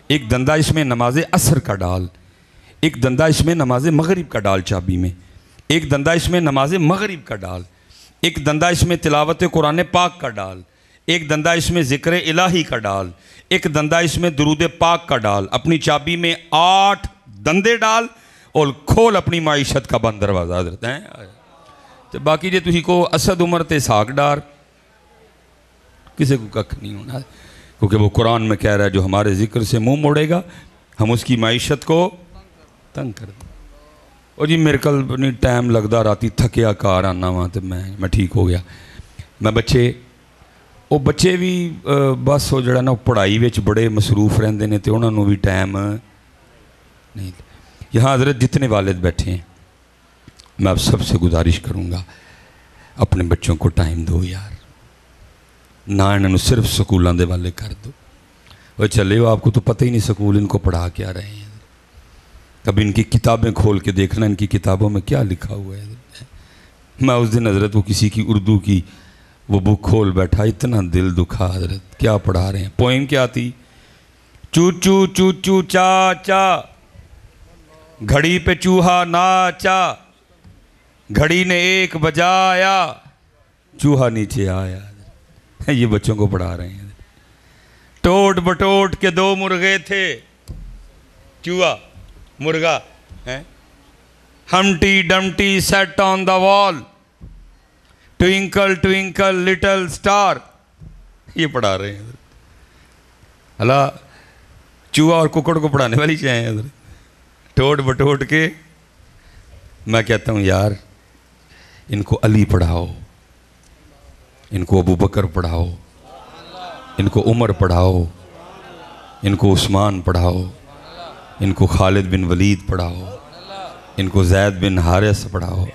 ایک دندہ اس میں نماز عصر کا ڈال، ایک دندہ اس میں نماز مغرب کا ڈال چابی میں، ایک دندہ اس میں نماز مغرب کا ڈال، ایک دندہ اس میں تلاوت قرآن پاک کا ڈال، ایک دندہ اس میں ذکر الہی کا ڈال، ایک دندہ اس میں درود پاک کا ڈال. اپنی چابی میں 8 دندے ڈال اور کھول اپنی معیشت کا بند دروازہ. حضرت ہیں تو باقی جے تسی کو اسد عمر تے ساکھ ڈار، کسی کو ککھ نہیں ہونا، کیونکہ وہ قرآن میں کہہ رہا ہے جو ہمارے ذکر سے منہ موڑے گا ہم اس کی معیشت کو تنگ کر دیں. اور جی میرے کل نہیں ٹائم لگتا، راتی تھکیا کار آنا وہاں تو میں ٹھیک ہو گیا. میں بچے بھی بس وہ جڑا نا پڑھائی وچ بڑے مصروف رہندے نے تے انہاں نوں بھی ٹائم نہیں. یہاں حضرت جتنے والد بیٹھے ہیں میں آپ سب سے گزارش کروں گا اپنے بچوں کو ٹائم دو یار. نہ انہوں صرف سکولوں دے والے کر دو. وہ چلے ہو آپ کو تو پتہ ہی نہیں سکول ان کو پڑھا کیا رہے ہیں. کبھی ان کی کتابیں کھول کے دیکھنا ان کی کتابوں میں کیا لکھا ہوا ہے. میں اس دن حضرت وہ کسی کی اردو کی وہ بک کھول بیٹھا، اتنا دل دکھا. حضرت کیا پڑھا رہے ہیں؟ پوئم کیا تھی؟ چو چو چا چا گھڑی پہ چوہا ناچا، گھڑی نے 1 بجایا، چوہا نیچے آیا. یہ بچوں کو پڑھا رہے ہیں. ٹوٹ بٹوٹ کے 2 مرغے تھے، چوہا مرغا، ہمٹی ڈمٹی سیٹ آن دا وال، ٹوئنکل ٹوئنکل لٹل سٹار. یہ پڑھا رہے ہیں. اللہ چوہا اور ککڑ کو پڑھانے والی چاہیں حضرت. ٹوٹ بٹوٹ کے میں کہتا ہوں یار ان کو علی پڑھاؤ، ان کو ابو بکر پڑھاؤ، ان کو عمر پڑھاؤ، ان کو عثمان پڑھاؤ، ان کو خالد بن ولید پڑھاؤ، ان کو زید بن حارث پڑھاؤ،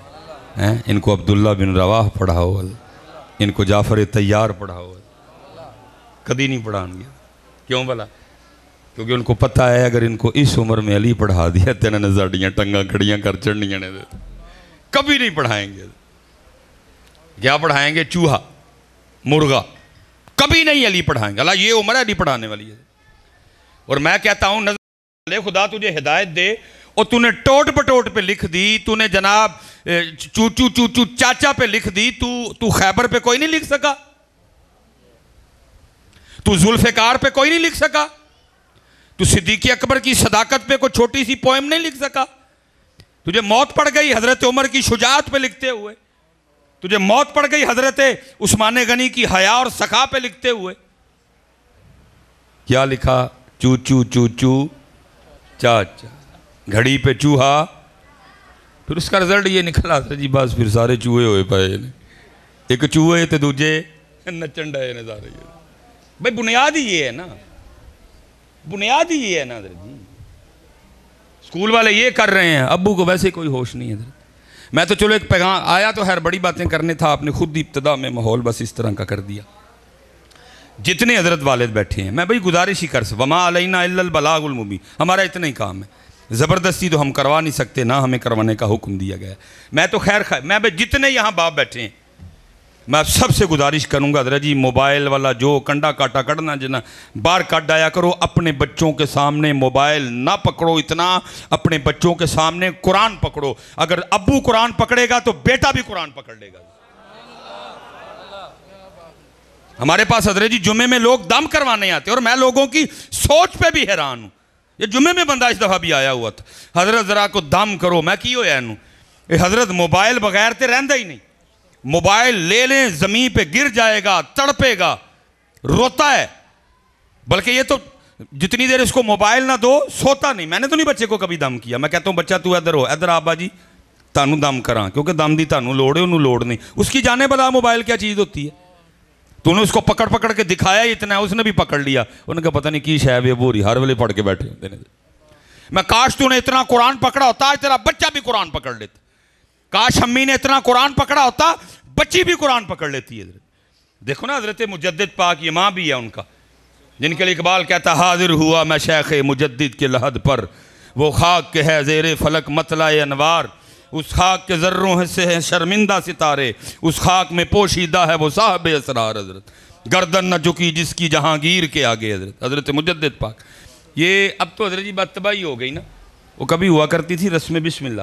ان کو عبداللہ بن رواح پڑھاؤ، ان کو جعفر طیار پڑھاؤ. کدی نہیں پڑھائیں گے. کیوں بھلا؟ کیونکہ ان کو پتہ ہے اگر ان کو اس عمر میں علی پڑھا دیا تو انہوں نے زاڑیاں ٹنگاں کھڑیاں کر چڑھنیاں نے. کبھی نہیں پڑھائیں گے. کیا پڑھائیں گے؟ چوہا مرغا. کبھی نہیں علی پڑھائیں گے. اللہ یہ عمر ہے علی پڑھانے والی ہے. اور میں کہتا ہوں نظر خدا تجھے ہدایت دے اور تو نے ٹوٹ بٹوٹ پہ لکھ دی، تو نے جناب چوچو چوچو چاچا پہ لکھ دی، تو خیبر پہ کوئی نہیں لکھ سکا، تو ذوالفقار پہ کوئی نہیں لکھ سکا، تو صدیق اکبر کی صداقت پہ کوئی چھوٹی سی پوئم نہیں لکھ سکا. تجھے موت پڑ گئی حضرت عمر کی شجاعت پہ لکھتے ہوئے، تجھے موت پڑ گئی حضرت عثمان غنی کی حیا اور سخا پہ لکھتے ہوئے. کیا لکھا؟ چوچو چوچو چاچا گھڑی پہ چوہا. پھر اس کا رزلٹ یہ نکلا تھا جی بس پھر سارے چوہے ہوئے پائے. ایک چوہے تے دوجے نچن ڈائے نے سارے. بھائی بنیاد ہی یہ ہے نا، بنیاد ہی یہ ہے نا حضرت جی. اسکول والے یہ کر رہے ہیں، ابو کو ویسے کوئی ہوش نہیں ہے حضرت. میں تو چلو ایک پیغام آیا تو خیر بڑی باتیں کرنے تھا، آپ نے خود ابتدا میں ماحول بس اس طرح کا کر دیا. جتنے حضرت والد بیٹھے ہیں میں بھائی گزارش ہی کر سکتا، وما علینا الا البلاغ المبین، ہمارا اتنا ہی کام ہے. زبردستی تو ہم کروا نہیں سکتے، نہ ہمیں کروانے کا حکم دیا گیا. میں تو خیر میں بھائی جتنے یہاں باپ بیٹھے ہیں میں سب سے گزارش کروں گا حضرت جی موبائل والا جو کنڈا کاٹا کڑنا جنا باہر کٹ آیا کرو. اپنے بچوں کے سامنے موبائل نہ پکڑو، اتنا اپنے بچوں کے سامنے قرآن پکڑو. اگر ابو قرآن پکڑے گا تو بیٹا بھی قرآن پکڑ لے گا. ہمارے پاس حضرت جی جمعے میں لوگ دم کروانے آتے اور میں لوگوں کی سوچ پہ بھی حیران ہوں. یہ جمعے میں بندہ اس دفعہ بھی آیا ہوا تھا، حضرت ذرا کو دم کرو. میں کی ہویا انہوں حضرت موبائل بغیر تے رہندہ ہی نہیں. موبائل لے لیں زمین پہ گر جائے گا، تڑپے گا، روتا ہے. بلکہ یہ تو جتنی دیر اس کو موبائل نہ دو سوتا نہیں. میں نے تو نہیں بچے کو کبھی دم کیا. میں کہتا ہوں بچہ تو ادھر ہو, ادھر آبا جی تانوں دم کراں, کیونکہ دم دی تانوں لوڑ ہے, انہوں لوڑ نہیں. اس کی جانے بلا موبائل کیا چیز ہوتی ہے. تو انہوں نے اس کو پکڑ کے دکھایا اتنا ہے, اس نے بھی پکڑ لیا. انہوں نے کہا پتہ نہیں کی شے بوری ہر ویلے پڑھ کے بیٹھے ہوتے ہیں. میں کاش تو نے اتنا قرآن پکڑا ہوتا آج تیرا بچہ بھی قرآن پکڑ لیتا. کاش امی نے اتنا قرآن پکڑا ہوتا بچی بھی قرآن پکڑ لیتی ہے. دیکھو نا حضرت مجدد پاک, یہ ماں بھی ہے ان کا, جن کے لیے اقبال کہتا حاضر ہوا میں شیخ مجدد کے لحد پر, وہ خاک کے ہے زیر فلک مطلع انوار, اس خاک کے ذروں سے ہیں شرمندہ ستارے, اس خاک میں پوشیدہ ہے وہ صاحب اسرار. حضرت گردن نہ جھکی جس کی جہانگیر کے آگے. حضرت مجدد پاک. یہ اب تو حضرت جی بات تباہی ہو گئی نا. وہ کبھی ہوا کرتی تھی رسم بسم اللہ.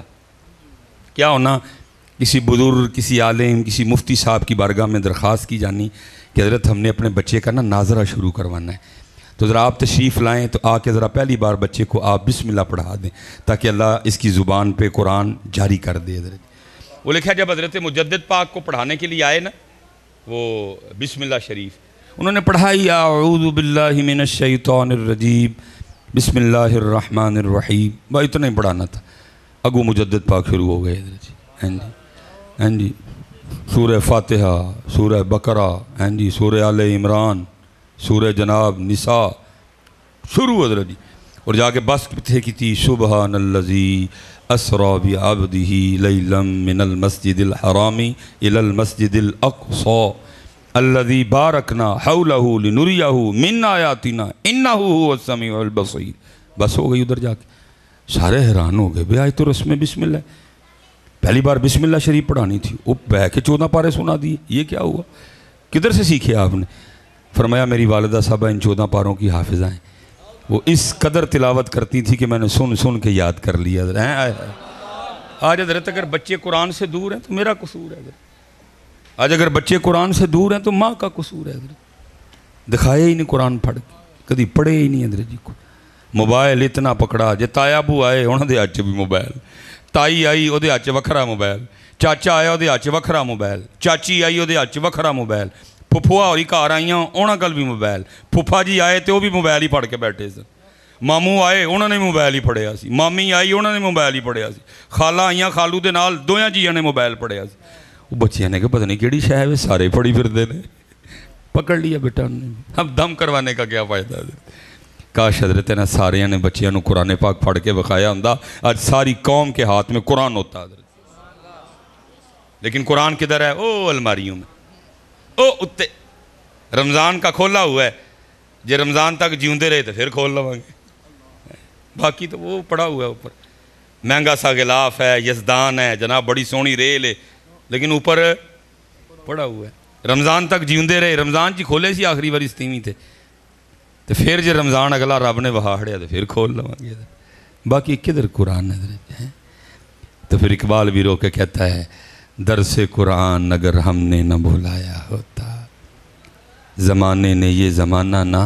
کیا ہونا, کسی بزرگ, کسی عالم, کسی مفتی صاحب کی بارگاہ میں درخواست کی جانی کہ حضرت ہم نے اپنے بچے کا نا ناظرہ شروع کروانا ہے, تو ذرا آپ تشریف لائیں, تو آ کے ذرا پہلی بار بچے کو آپ بسم اللہ پڑھا دیں تاکہ اللہ اس کی زبان پہ قرآن جاری کر دے. حضرت وہ لکھا جب حضرت مجدد پاک کو پڑھانے کے لیے آئے نا وہ بسم اللہ شریف, انہوں نے پڑھائی اعوذ باللہ من الشیطان الرجیم بسم اللہ الرحمن الرحیم. بھائی اتنا ہی پڑھانا تھا. اگو مجدد پاک شروع ہو گئے. حضرت جی ہاں جی سورہ فاتحہ, سورہ بقرہ, ہاں جی سورہ آل عمران, سورہ جناب نساء شروع. حضرت جی اور جا کے بس تھے کی تھی سبحان الذی اسری بعبدہ لیلا من المسجد الحرام الی المسجد الاقصی الذی بارکنا حولہ لنریہ من آیاتنا انہ هو السمیع البصیر. بس ہو گئی ادھر جا کے. سارے حیران ہو گئے, بے آج تو رسم بسم اللہ, پہلی بار بسم اللہ شریف پڑھانی تھی, وہ بہ کے 14 پارے سنا دیے. یہ کیا ہوا, کدھر سے سیکھے آپ نے؟ فرمایا میری والدہ صاحبہ ان 14 پاروں کی حافظہ ہیں, وہ اس قدر تلاوت کرتی تھی کہ میں نے سن کے یاد کر لیا. آج حضرت اگر بچے قرآن سے دور ہیں تو میرا قصور ہے. آج اگر بچے قرآن سے دور ہیں تو ماں کا قصور ہے. دکھایا ہی نہیں قرآن پڑھ کے, کدی پڑھے ہی نہیں. حضرت جی کو موبائل اتنا پکڑا, جے تایا ابو آئے انہوں دے ہاتھ بھی موبائل, تائی آئی وہ ہاتھ وکھرا موبائل, چاچا آیا وہ ہاتھ وکھرا موبائل, چاچی آئی وہ ہاتھ وکھرا موبائل, پھپھوا ہوئی گھر آئیاں انہوں کل بھی موبائل, پھپھا جی آئے تو وہ بھی موبائل ہی پڑھ کے بیٹھے سن, ماموں آئے انہوں نے موبائل ہی پڑھیا سی, مامی آئی انہوں نے موبائل ہی پڑھیا سی, خالہ آئیاں خالو دے نال دویاں جیاں نے موبائل پڑھیا سی. وہ بچیاں نے کہ پتہ نہیں کیڑی شے ہے, سارے پڑھی پھردے نے. پکڑ لیا بیٹا انہوں نے. اب دم کروانے کا کیا فائدہ ہے. کاش حضرت نے سارے نے بچیاں نو قرآن پاک پڑھ کے بخایا ہوندا, آج ساری قوم کے ہاتھ میں قرآن ہوتا. حضرت لیکن قرآن کدھر ہے؟ او الماریوں میں, او اتے. رمضان کا کھولا ہوا ہے, جے رمضان تک جیوندے رہے تو پھر کھول لواں گے, باقی تو وہ پڑا ہوا ہے اوپر. مہنگا سا غلاف ہے, یزدان ہے جناب, بڑی سونی ریل ہے, لیکن اوپر پڑا ہوا ہے. رمضان تک جیوندے رہے, رمضان جی کھولے سی آخری بار استیمی تھے, تو پھر جے رمضان اگلا رب نے وہاڑیا تو پھر کھول لواں گے. باقی کدھر قرآن ہے. تو پھر اقبال بھی رو کے کہتا ہے درس قرآن اگر ہم نے نہ بھلایا ہوتا, زمانے نے یہ زمانہ نہ.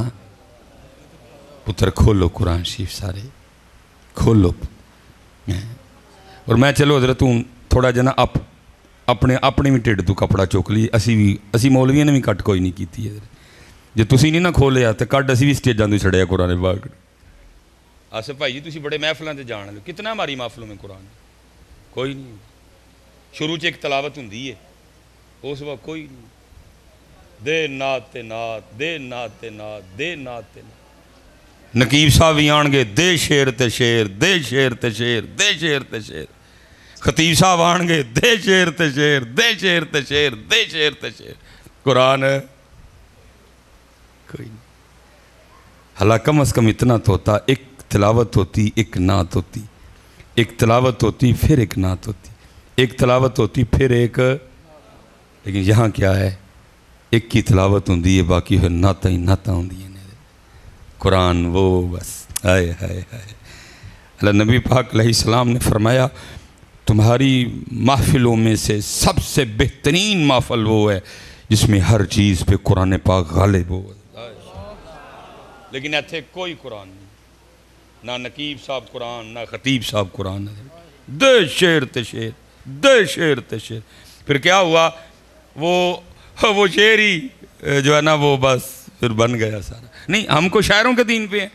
پتر کھولو قرآن شریف, سارے کھولو. اور میں چلو حضرت ہوں تھوڑا جنا اپنے بھی ٹھڈ تو کپڑا چک لی. اسی مولویاں نے بھی کٹ کوئی نہیں کیتی ہے. جے تسی نہیں نہ کھولیا تو کڈ اسی بھی سٹیجاں تو چھڑیا قرآن پاک. آصف بھائی جی تسی بڑے محفلاں تے جان لو, کتنا ہماری محفلوں میں قرآن کوئی نہیں. شروع ایک تلاوت ہوندی ہے, اس وقت کوئی نہیں. دے نات تے نات, دے نات تے نات, دے نات تے نات. نقیب صاحب بھی آن گے دے شعر تے شعر, دے شعر تے شعر, دے شعر تے شعر. خطیب صاحب آن گے دے شعر تے شعر, دے شعر تے شعر, دے شعر تے شعر. قرآن کوئی نہیں. حالانکہ کم از کم اتنا تو ہوتا, ایک تلاوت ہوتی ایک نعت ہوتی, ایک تلاوت ہوتی پھر ایک نعت ہوتی, ایک تلاوت ہوتی پھر ایک. لیکن یہاں کیا ہے, ایک کی تلاوت ہوندی ہے باقی پھر نعتیں ہی نعتیں ہوندی ہیں. قرآن وہ بس ہائے ہائے ہائے. اللہ نبی پاک علیہ السلام نے فرمایا تمہاری محفلوں میں سے سب سے بہترین محفل وہ ہے جس میں ہر چیز پہ قرآن پاک غالب ہو. لیکن ایتھے کوئی قرآن نہیں, نہ نقیب صاحب قرآن, نہ خطیب صاحب قرآن. دے شعر تے شعر, دے شعر تے شعر. پھر کیا ہوا, وہ شعر ہی جو ہے نا وہ بس پھر بن گیا سارا. نہیں ہم کو شاعروں کے دین پہ ہیں,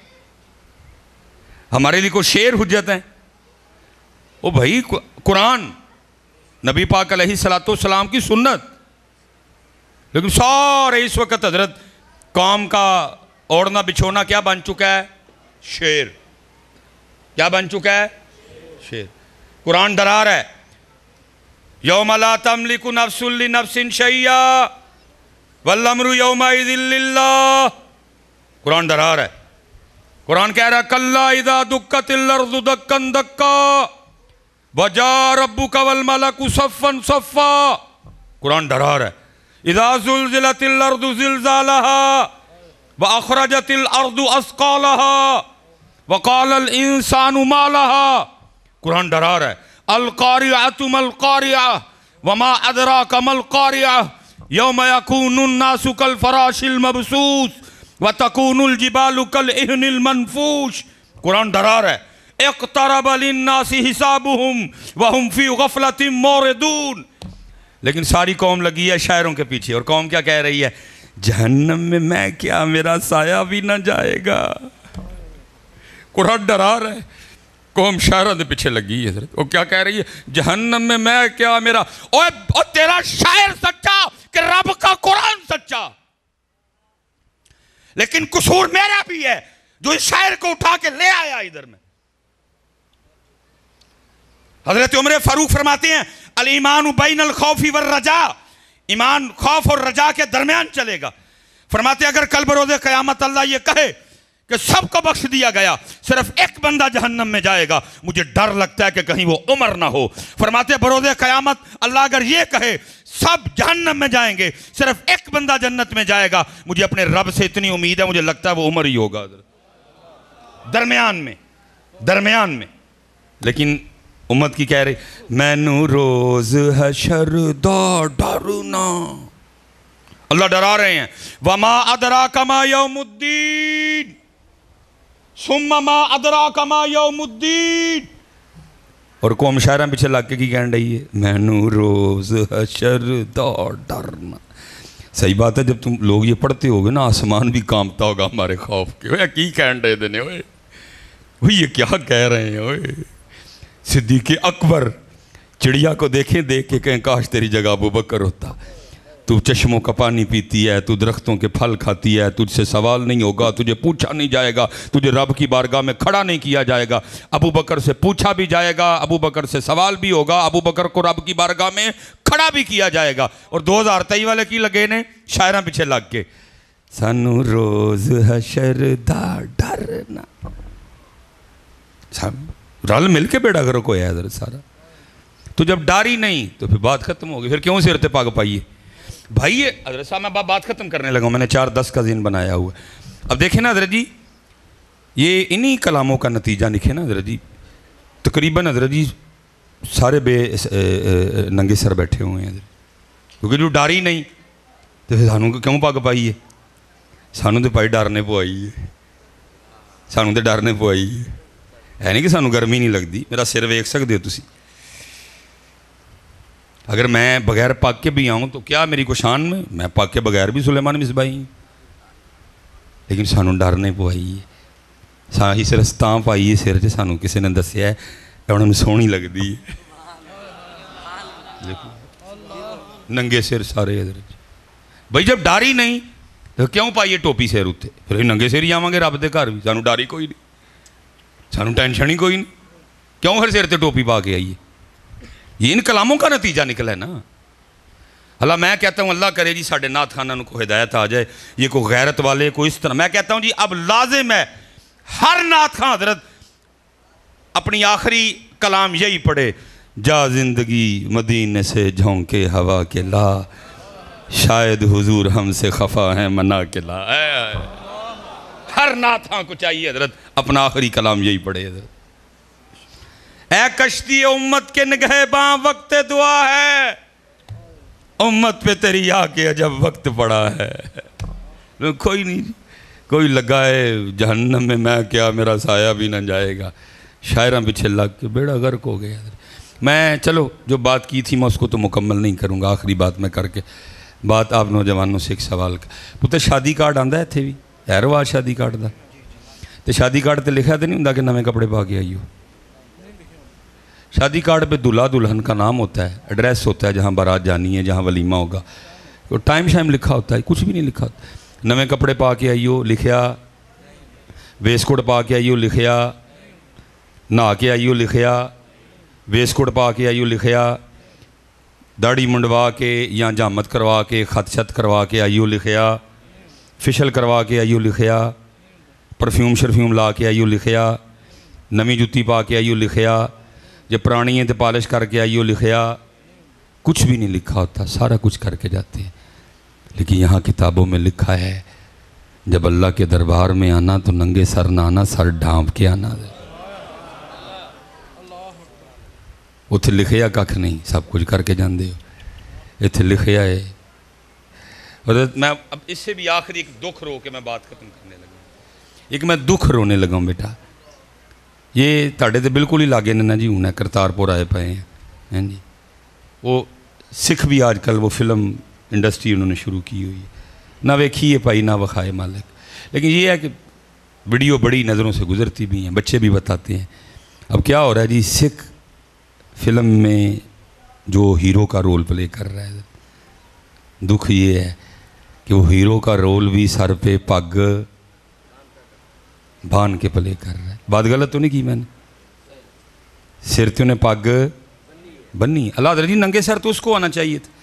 ہمارے لیے کوئی شعر حجت ہیں. او بھائی قرآن نبی پاک علیہ السلام کی سنت. لیکن سارے اس وقت حضرت قوم کا اوڑھنا بچھونا کیا بن چکا ہے؟ شعر. کیا بن چکا ہے؟ شعر. قرآن ڈرا رہا ہے یوم لا تملک نفس لنفس شیئا والامر یومئذ للہ. قرآن ڈرا رہا ہے. قرآن کہہ رہا ہے کلا اذا دکت الارض دکا دکا وجاء ربک والملک صفا صفا. قرآن ڈرا رہا ہے اذا زلزلت الارض زلزالها واخرجت الارض اثقالها وقال الانسان ما لها. قرآن ڈرا رہا ہے القارعۃ ما القارعۃ وما ادراک ما القارعۃ یوم یکون الناس کالفراش المبثوث وتکون الجبال کالعہن المنفوش. قرآن ڈرا رہا ہے اقترب للناس حسابهم وهم فی غفلۃ معرضون. لیکن ساری قوم لگی ہے شاعروں کے پیچھے, اور قوم کیا کہہ رہی ہے؟ جہنم میں کیا میرا سایہ بھی نہ جائے گا. قرآن ڈرا رہا ہے, قوم شاعروں کے پیچھے لگی ہے. وہ کیا کہہ رہی ہے؟ جہنم میں کیا میرا اور تیرا شاعر سچا کہ رب کا قرآن سچا. لیکن قصور میرا بھی ہے جو اس شاعر کو اٹھا کے لے آیا ادھر میں. حضرت عمر فاروق فرماتے ہیں الایمان بین الخوف والرجاء, ایمان خوف اور رجا کے درمیان چلے گا. فرماتے ہیں اگر کل بروز قیامت اللہ یہ کہے کہ سب کو بخش دیا گیا, صرف ایک بندہ جہنم میں جائے گا, مجھے ڈر لگتا ہے کہ کہیں وہ عمر نہ ہو. فرماتے ہیں بروز قیامت اللہ اگر یہ کہے سب جہنم میں جائیں گے, صرف ایک بندہ جنت میں جائے گا, مجھے اپنے رب سے اتنی امید ہے, مجھے لگتا ہے وہ عمر ہی ہوگا. درمیان میں. لیکن امت کی کہہ رہی مینو روز حشر دا ڈرنا. اللہ ڈرا رہے ہیں وما ادراک ما یوم الدین ثم ما ادراک ما یوم الدین. اور قوم شاعراں پیچھے لگ کے کی کہن رہی ہے مینو روز حشر دا ڈرنا. صحیح بات ہے, جب تم لوگ یہ پڑھتے ہوگے نا آسمان بھی کانپتا ہوگا ہمارے خوف کے. اوے کی کہن رہے دینے, اوے یہ کیا کہہ رہے ہیں. اوے صدیق اکبر چڑیا کو دیکھیں دیکھ کے کہیں کاش تیری جگہ ابو بکر ہوتا. تو چشموں کا پانی پیتی ہے, تو درختوں کے پھل کھاتی ہے, تجھ سے سوال نہیں ہوگا, تجھے پوچھا نہیں جائے گا, تجھے رب کی بارگاہ میں کھڑا نہیں کیا جائے گا. ابو بکر سے پوچھا بھی جائے گا, ابو بکر سے سوال بھی ہوگا, ابو بکر کو رب کی بارگاہ میں کھڑا بھی کیا جائے گا. اور 2023 والے کی لگے نے شاعراں پیچھے لگ کے سانو روز حشر دا ڈرنا. رل مل کے بیڑا گھروں کو ہے حضرت سارا. تو جب ڈاری نہیں تو پھر بات ختم ہوگی, پھر کیوں سر تے پاگ پائیے بھائی. حضرت صاحب میں بات ختم کرنے لگا ہوں, میں نے 4-10 کا ذہن بنایا ہوا ہے. اب دیکھیں نا حضرت جی, یہ انہی کلاموں کا نتیجہ لکھے نا حضرت جی. تقریباً حضرت جی سارے بے ننگے سر بیٹھے ہوئے ہیں حضرت, کیونکہ جو ڈاری نہیں تو پھر سانوں کو کیوں پاگ پائیے. سانوں تو پائی ڈرنے پو آئی ہے, سانوں تو ڈرنے پو آئی ہے نہیں کہ سانوں گرمی نہیں لگتی. میرا سر ویکھ سکتے ہو تسی, اگر میں بغیر پاک کے بھی آؤں تو کیا میری کو شان میں پاک کے بغیر بھی سلیمان مصباحی ہوں. لیکن سانوں ڈر نہیں پوائی ہے, ساہی صرف تاں پائی ہے سر چ سانوں کسی نے دسیا ہے کہ انہوں نے سونی لگتی ہے. ننگے سر سارے حضرت بھائی, جب ڈاری نہیں تو کیوں پائیے ٹوپی سر اتنے, پھر ننگے سر ہی آواں گے رب دے گھر بھی. سانوں ڈاری کوئی نہیں, سانوں ٹینشن ہی کوئی نہیں, کیوں ہر سر تے ٹوپی پا کے آئیے. یہ ان کلاموں کا نتیجہ نکلا ہے نا. اللہ میں کہتا ہوں اللہ کرے جی ساڑھے نعت خانہ کو ہدایت آ جائے, یہ کوئی غیرت والے کوئی اس طرح. میں کہتا ہوں جی اب لازم ہے ہر نعت خان حضرت اپنی آخری کلام یہی پڑھے, جا زندگی مدینے سے جھونکے ہوا کے لا, شاید حضور ہم سے خفا ہیں منا کے لا. ہر نعت خان کو چاہیے حضرت اپنا آخری کلام یہی پڑھے حضرت. اے کشتی امت کے نگہباں وقت دعا ہے, امت پہ تیری آ کے عجب وقت پڑا ہے. کوئی نہیں, کوئی لگائے جہنم میں کیا میرا سایہ بھی نہ جائے گا. شاعراں پیچھے لگ کے بیڑا غرق ہو گیا. میں چلو جو بات کی تھی میں اس کو تو مکمل نہیں کروں گا, آخری بات میں کر کے بات آپ نوجوانوں سے ایک سوال کا پتر شادی کارڈ آندا ہے اتنے بھی ہے رواج شادی کارڈ دا تو شادی کارڈ تے لکھا تو نہیں ہوں کہ نویں کپڑے پا کے آئی ہو شادی کارڈ پہ دلہا دلہن کا نام ہوتا ہے ایڈریس ہوتا ہے جہاں بارات جانی ہے جہاں ولیمہ ہوگا تو ٹائم شائم لکھا ہوتا ہے کچھ بھی نہیں لکھا ہوتا نویں کپڑے پا کے آئی ہو لکھیا ویس کوٹ پا کے آئی ہو لکھیا نہا کے آئی ہو لکھیا ویس کوٹ پا کے آئی ہو لکھیا داڑھی منڈوا کے یا جامت کروا کے خط شت کروا کے آئی ہو لکھیا فشل کروا کے آئی ہو لکھیا پرفیوم شرفیوم لا کے آئی ہو لکھیا نویں جتی پا کے آئی ہو لکھیا جب پرانی ہیں تو پالش کر کے آئی ہو لکھیا کچھ بھی نہیں لکھا ہوتا سارا کچھ کر کے جاتے ہیں لیکن یہاں کتابوں میں لکھا ہے جب اللہ کے دربار میں آنا تو ننگے سر نہ آنا سر ڈھانپ کے آنا اتھے لکھیا ککھ نہیں سب کچھ کر کے جاندے ہو اتھے لکھیا ہے اور میں اب اس سے بھی آخری ایک دکھ رو کے میں بات ختم کرنے لگا ایک میں دکھ رونے لگا ہوں بیٹا یہ تاڑے تو بالکل ہی لاگے نے نا جی ہوں کرتارپور آئے پائے ہیں جی وہ سکھ بھی آج کل وہ فلم انڈسٹری انہوں نے شروع کی ہوئی ہے نہ ویکھیے پائی نہ وکھائے مالک لیکن یہ ہے کہ ویڈیو بڑی نظروں سے گزرتی بھی ہیں بچے بھی بتاتے ہیں اب کیا ہو رہا ہے جی سکھ فلم میں جو ہیرو کا رول پلے کر رہا ہے دکھ یہ ہے کہ وہ ہیرو کا رول بھی سر پہ پگ بان کے پلے کر رہا ہے بات غلط تو نہیں کی میں نے سر تے انہیں پگ بنی اللہ حضرت جی ننگے سر تو اس کو آنا چاہیے تھا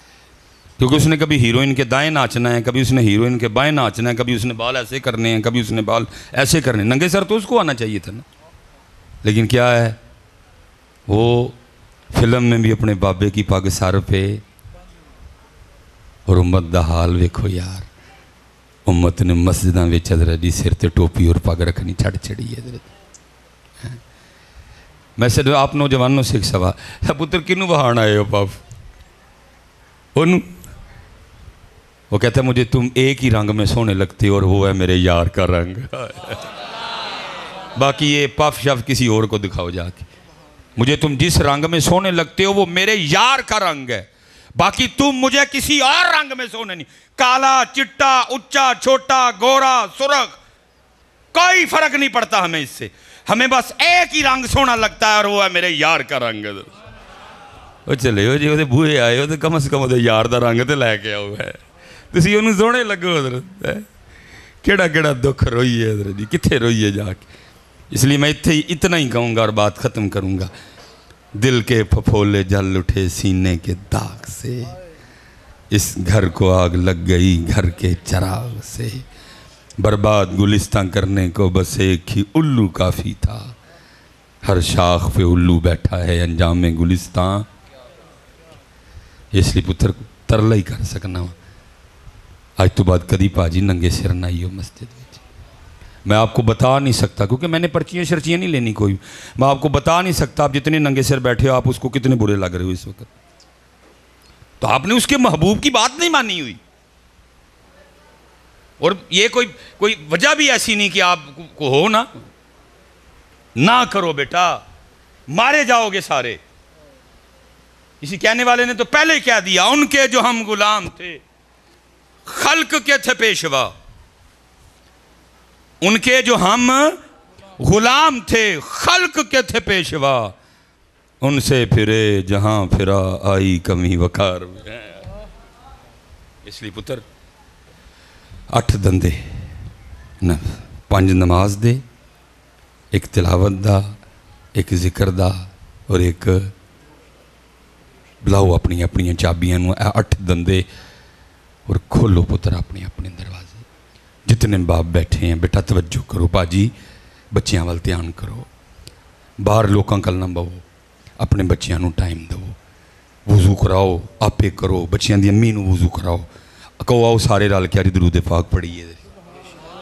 کیونکہ اس نے کبھی ہیروئن کے دائیں ناچنا ہے کبھی اس نے ہیروئن کے بائیں ناچنا ہے کبھی اس نے بال ایسے کرنے ہیں کبھی اس نے بال ایسے کرنے ہیں ننگے سر تو اس کو آنا چاہیے تھا نا لیکن کیا ہے وہ فلم میں بھی اپنے بابے کی پگ سر پہ اور امت دا حال ویکھو یار امت نے مسجداں وچ حضرت جی سر تے ٹوپی اور پگ رکھنی چھڑ چڑی ہے حضرت میں صرف آپ نوجوانوں سے ایک سوال پتر کنوں بہان آئے ہو پاپ انہوں وہ کہتا ہے مجھے تم ایک ہی رنگ میں سونے لگتے ہو اور وہ ہے میرے یار کا رنگ باقی یہ پف شف کسی اور کو دکھاؤ جا کے مجھے تم جس رنگ میں سونے لگتے ہو وہ میرے یار کا رنگ ہے باقی تم مجھے کسی اور رنگ میں سونے نہیں کالا چٹا اچا چھوٹا گورا سرخ کوئی فرق نہیں پڑتا ہمیں اس سے ہمیں بس ایک ہی رنگ سونا لگتا ہے اور وہ ہے میرے یار کا رنگ وہ چلے ہو جی وہ بوئے آئے ہو تو کم از کم وہ یار دا رنگ تو لے کے آؤ ہے تسی انہوں سونے لگو حضرت کیڑا کیڑا دکھ روئی ہے حضرت جی کتھے روئی ہے جا کے اس لیے میں اتنا ہی کہوں گا اور بات ختم کروں گا دل کے پھپھولے جل اٹھے سینے کے داغ سے اس گھر کو آگ لگ گئی گھر کے چراغ سے برباد گلستان کرنے کو بس ایک ہی الو کافی تھا ہر شاخ پہ الو بیٹھا ہے انجام گلستان اس لیے پتر ترلا ہی کر سکنا آج تو بعد کدی پاجی ننگے سر نہ آئی ہو مسجد میں آپ کو بتا نہیں سکتا کیونکہ میں نے پرچیاں شرچیاں نہیں لینی کوئی میں آپ کو بتا نہیں سکتا آپ جتنے ننگے سر بیٹھے ہو آپ اس کو کتنے برے لگ رہے ہو اس وقت تو آپ نے اس کے محبوب کی بات نہیں مانی ہوئی اور یہ کوئی وجہ بھی ایسی نہیں کہ آپ کو ہو نہ کرو بیٹا مارے جاؤ گے سارے اسی کہنے والے نے تو پہلے ہی کہہ دیا ان کے جو ہم غلام تھے خلق کے تھے پیشوا ان کے جو ہم غلام تھے خلق کے تھے پیشوا ان سے پھرے جہاں پھرا آئی کمی وقار اس لیے پتر 8 دندے 5 نماز دے ایک تلاوت دا ایک ذکر دا اور ایک بلاؤ اپنی اپنی چابیاں 8 دندے اور کھولو پتر اپنے اپنے دروازے جتنے باپ بیٹھے ہیں بیٹا توجہ کرو باجی بچیاں وال دھیان کرو باہر لوکاں کل نہ بہو اپنے بچیاں نو ٹائم دو وضو کراؤ آپے کرو بچیاں دی امی نو وضو کراؤ کہو آؤ سارے رل کے درود پاک پڑھیے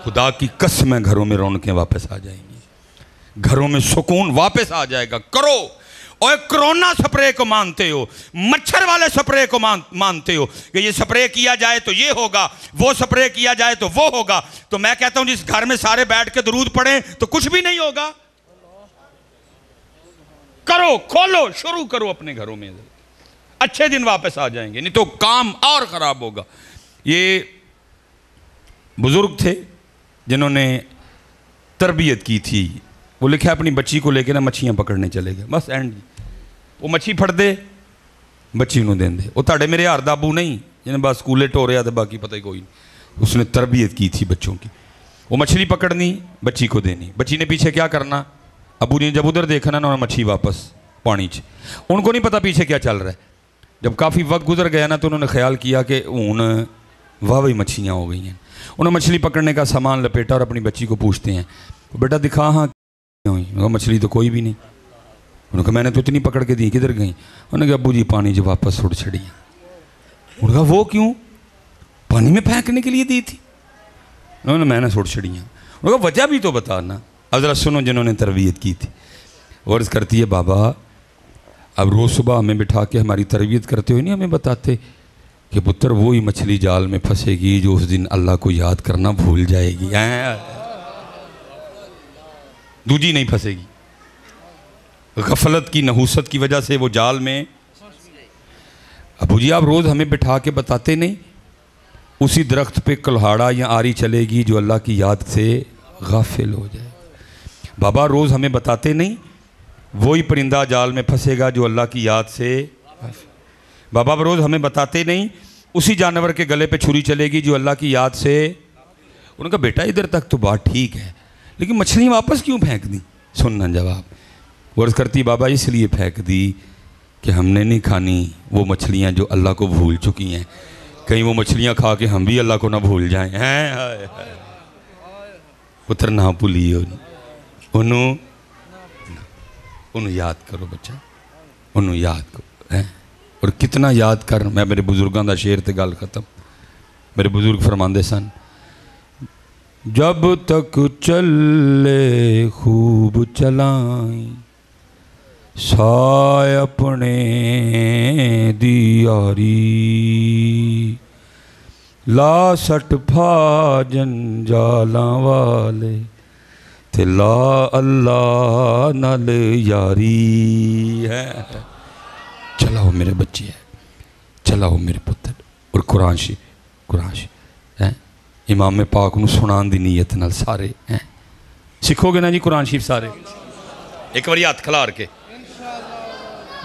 خدا کی قسم ہے گھروں میں رونقیں واپس آ جائیں گی گھروں میں سکون واپس آ جائے گا کرو اور کرونا سپرے کو مانتے ہو مچھر والے سپرے کو مانتے ہو کہ یہ سپرے کیا جائے تو یہ ہوگا وہ سپرے کیا جائے تو وہ ہوگا تو میں کہتا ہوں جس گھر میں سارے بیٹھ کے درود پڑھیں تو کچھ بھی نہیں ہوگا کرو کھولو شروع کرو اپنے گھروں میں اچھے دن واپس آ جائیں گے نہیں تو کام اور خراب ہوگا یہ بزرگ تھے جنہوں نے تربیت کی تھی. وہ لکھا اپنی بچی کو لے کے نا مچھیاں پکڑنے چلے گئے, بس اینڈ وہ مچھی پھڑ دے بچی نو دین دے. وہ تاڑے میرے یار دا ابو نہیں جنہیں بس سکولے ٹوریا تو باقی پتہ ہی کوئی نہیں. اس نے تربیت کی تھی بچوں کی. وہ مچھلی پکڑنی بچی کو دینی, بچی نے پیچھے کیا کرنا, ابو نے جب ادھر دیکھنا نا مچھی واپس پانی چ. ان کو نہیں پتا پیچھے کیا چل رہا ہے. جب کافی وقت گزر گیا نا تو انہوں نے خیال کیا کہ ہوں واہ مچھلیاں ہو گئی ہیں. انہوں نے مچھلی پکڑنے کا سامان لپیٹا اور اپنی بچی کو پوچھتے ہیں بیٹا دکھا ہاں ہوئی. مچھلی تو کوئی بھی نہیں. انہوں نے کہا میں نے تو اتنی پکڑ کے دی, کدھر گئیں؟ انہوں نے کہا ابو جی پانی جو واپس اڑ چھڑی ہیں. انہوں نے کہا وہ کیوں؟ پانی میں پھینکنے کے لیے دی تھی. انہوں نے میں نے سوڑ چھڑی ہیں. انہوں نے کہا وجہ بھی تو بتانا. اب ذرا سنو جنہوں نے تربیت کی تھی. عرض کرتی ہے بابا اب روز صبح ہمیں بٹھا کے ہماری تربیت کرتے ہوئے نہیں ہمیں بتاتے کہ پتر وہی مچھلی جال میں پھنسے گی جو اس دن اللہ کو یاد کرنا بھول جائے گی, دوجی نہیں پھنسے گی. غفلت کی نحوست کی وجہ سے وہ جال میں. ابو جی آپ روز ہمیں بٹھا کے بتاتے نہیں اسی درخت پہ کلہاڑا یا آری چلے گی جو اللہ کی یاد سے غافل ہو جائے. بابا روز ہمیں بتاتے نہیں وہی پرندہ جال میں پھنسے گا جو اللہ کی یاد سے. بابا روز ہمیں بتاتے نہیں اسی جانور کے گلے پہ چھری چلے گی جو اللہ کی یاد سے. انہوں نے کہا بیٹا ادھر تک تو بات ٹھیک ہے لیکن مچھلی واپس کیوں پھینک دی؟ سننا جواب. عرض کرتی بابا اس لیے پھینک دی کہ ہم نے نہیں کھانی وہ مچھلیاں جو اللہ کو بھول چکی ہیں. کہیں وہ مچھلیاں کھا کے ہم بھی اللہ کو نہ بھول جائیں. پتر نہ بھولی انہوں یاد کرو بچہ, انہوں یاد کرو. اور کتنا یاد کر. میں میرے بزرگاں دا شعر تے گل ختم. میرے بزرگ فرماندے سن جب تک چلے خوب چلائیں سائے اپنے دیاری لا سٹ پھا جنجالاں والے تے لا اللہ نال یاری ہے. چلاؤ میرے بچے ہے, چلاؤ میرے پتر. اور قرآن شریف امام پاک نو سنان دی نیت نال سارے سکھو گے نا جی قرآن شریف سارے ایک باری ہاتھ کھلار کے.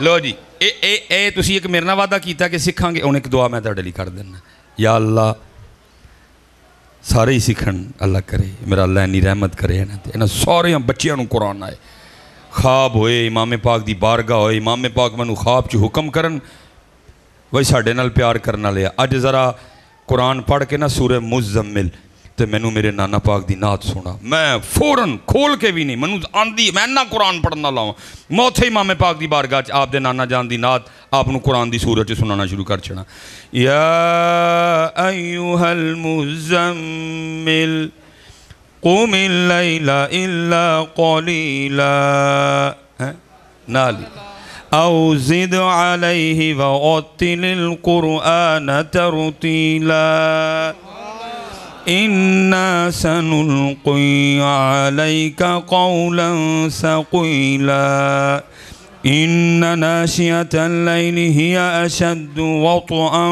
لو جی اے تسی ایک میرے نال وعدہ کیتا کہ سکھاں گے. ہن ایک دعا میں تہاڈے لئی کر دینا. یا اللہ سارے ہی سکھن اللہ کرے, میرا اللہ انی رحمت کرے انہاں سارے بچیاں نو قرآن آئے. خواب ہوئے امام پاک دی بارگاہ ہوئے امام پاک مینوں خواب چ حکم کرن وہی ساڈے نال پیار کرنا لیا. اج ذرا قرآن پڑھ کے نا سورہ مزمل تے مینوں میرے نانا پاک دی نعت سنا. میں فوراً کھول کے بھی نہیں مینوں آندی میں نہ قرآن پڑھنا لاؤں میں اوتھے امام پاک دی بارگاہ آپ دے نانا جان دی نعت آپ نو قرآن دی سورت چ سنانا شروع کر چھڑا. یا ایھا المزمل قم اللیل الا قلیلا نالی او زد علیہ ورتل القرآن ترتیلا انا سنلقی علیک قولا ثقیلا ان ناشئة اللیل ہی اشد وطئا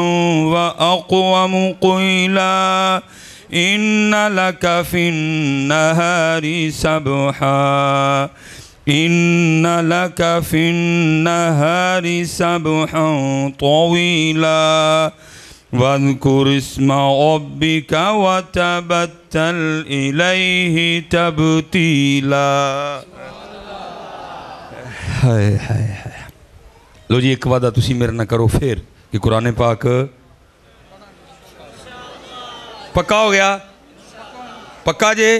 واقوم قیلا ان لک فی النہار سبحا ان لک فی النہار سبحا طویلا واذکر اسم ربک وتبتل الیہ تبتیلا. لو جی ایک وعدہ تسی میرے نہ کرو پھر کہ قرآن پاک پکا ہو گیا. پکا جے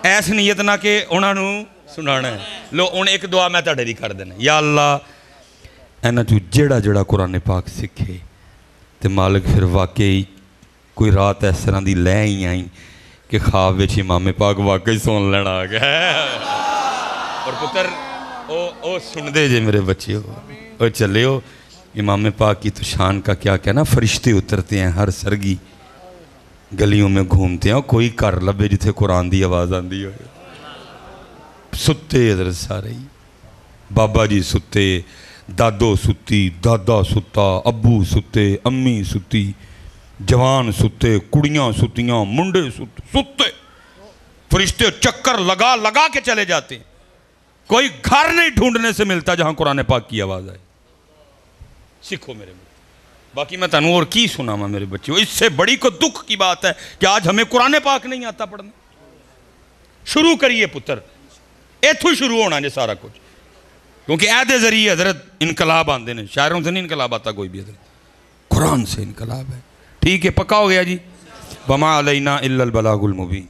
ایس نیت نہ کہ انہاں نو سنانا ہے. لو ان ایک دعا میں تہاڈے لئی کر دینا. یا اللہ انہاں چوں جڑا جڑا قرآن پاک سکھے تے مالک پھر واقعی کوئی رات اس طرح دی لے ہی آئیں کہ خواب وچ امام پاک واقعی سن لینا آ گیا. اور پتر او سن دے جے میرے بچے او چلے ہو. امام پاک کی تو شان کا کیا کہنا. فرشتے اترتے ہیں ہر سرگی گلیوں میں گھومتے ہیں. کوئی کر لبے جتھے قرآن دی آواز آندی ہو. ستے ادھر سارے ہی بابا جی ستے, دادو ستی, دادا ستا, ابو ستے, امی ستی, جوان ستے، کڑیاں ستیاں، منڈے ستے، فرشتے چکر لگا لگا کے چلے جاتے ہیں، کوئی گھر نہیں ڈھونڈنے سے ملتا جہاں قرآن پاک کی آواز آئے۔ سیکھو میرے بچے، باقی میں تنوں اور کی سناما میرے بچے، اس سے بڑی کو دکھ کی بات ہے کہ آج ہمیں قرآن پاک نہیں آتا پڑھنا۔ شروع کریے پتر، ایتھو شروع ہونا ہے سارا کچھ، کیونکہ عہد ذریعے حضرت انقلاب آندے نے، شاعروں سے نہیں انقلاب آتا کوئی بھی، حضرت قرآن سے انقلاب ہے۔ ٹھیک ہے، پکا ہو گیا جی۔ وما علینا الا البلاغ المبین۔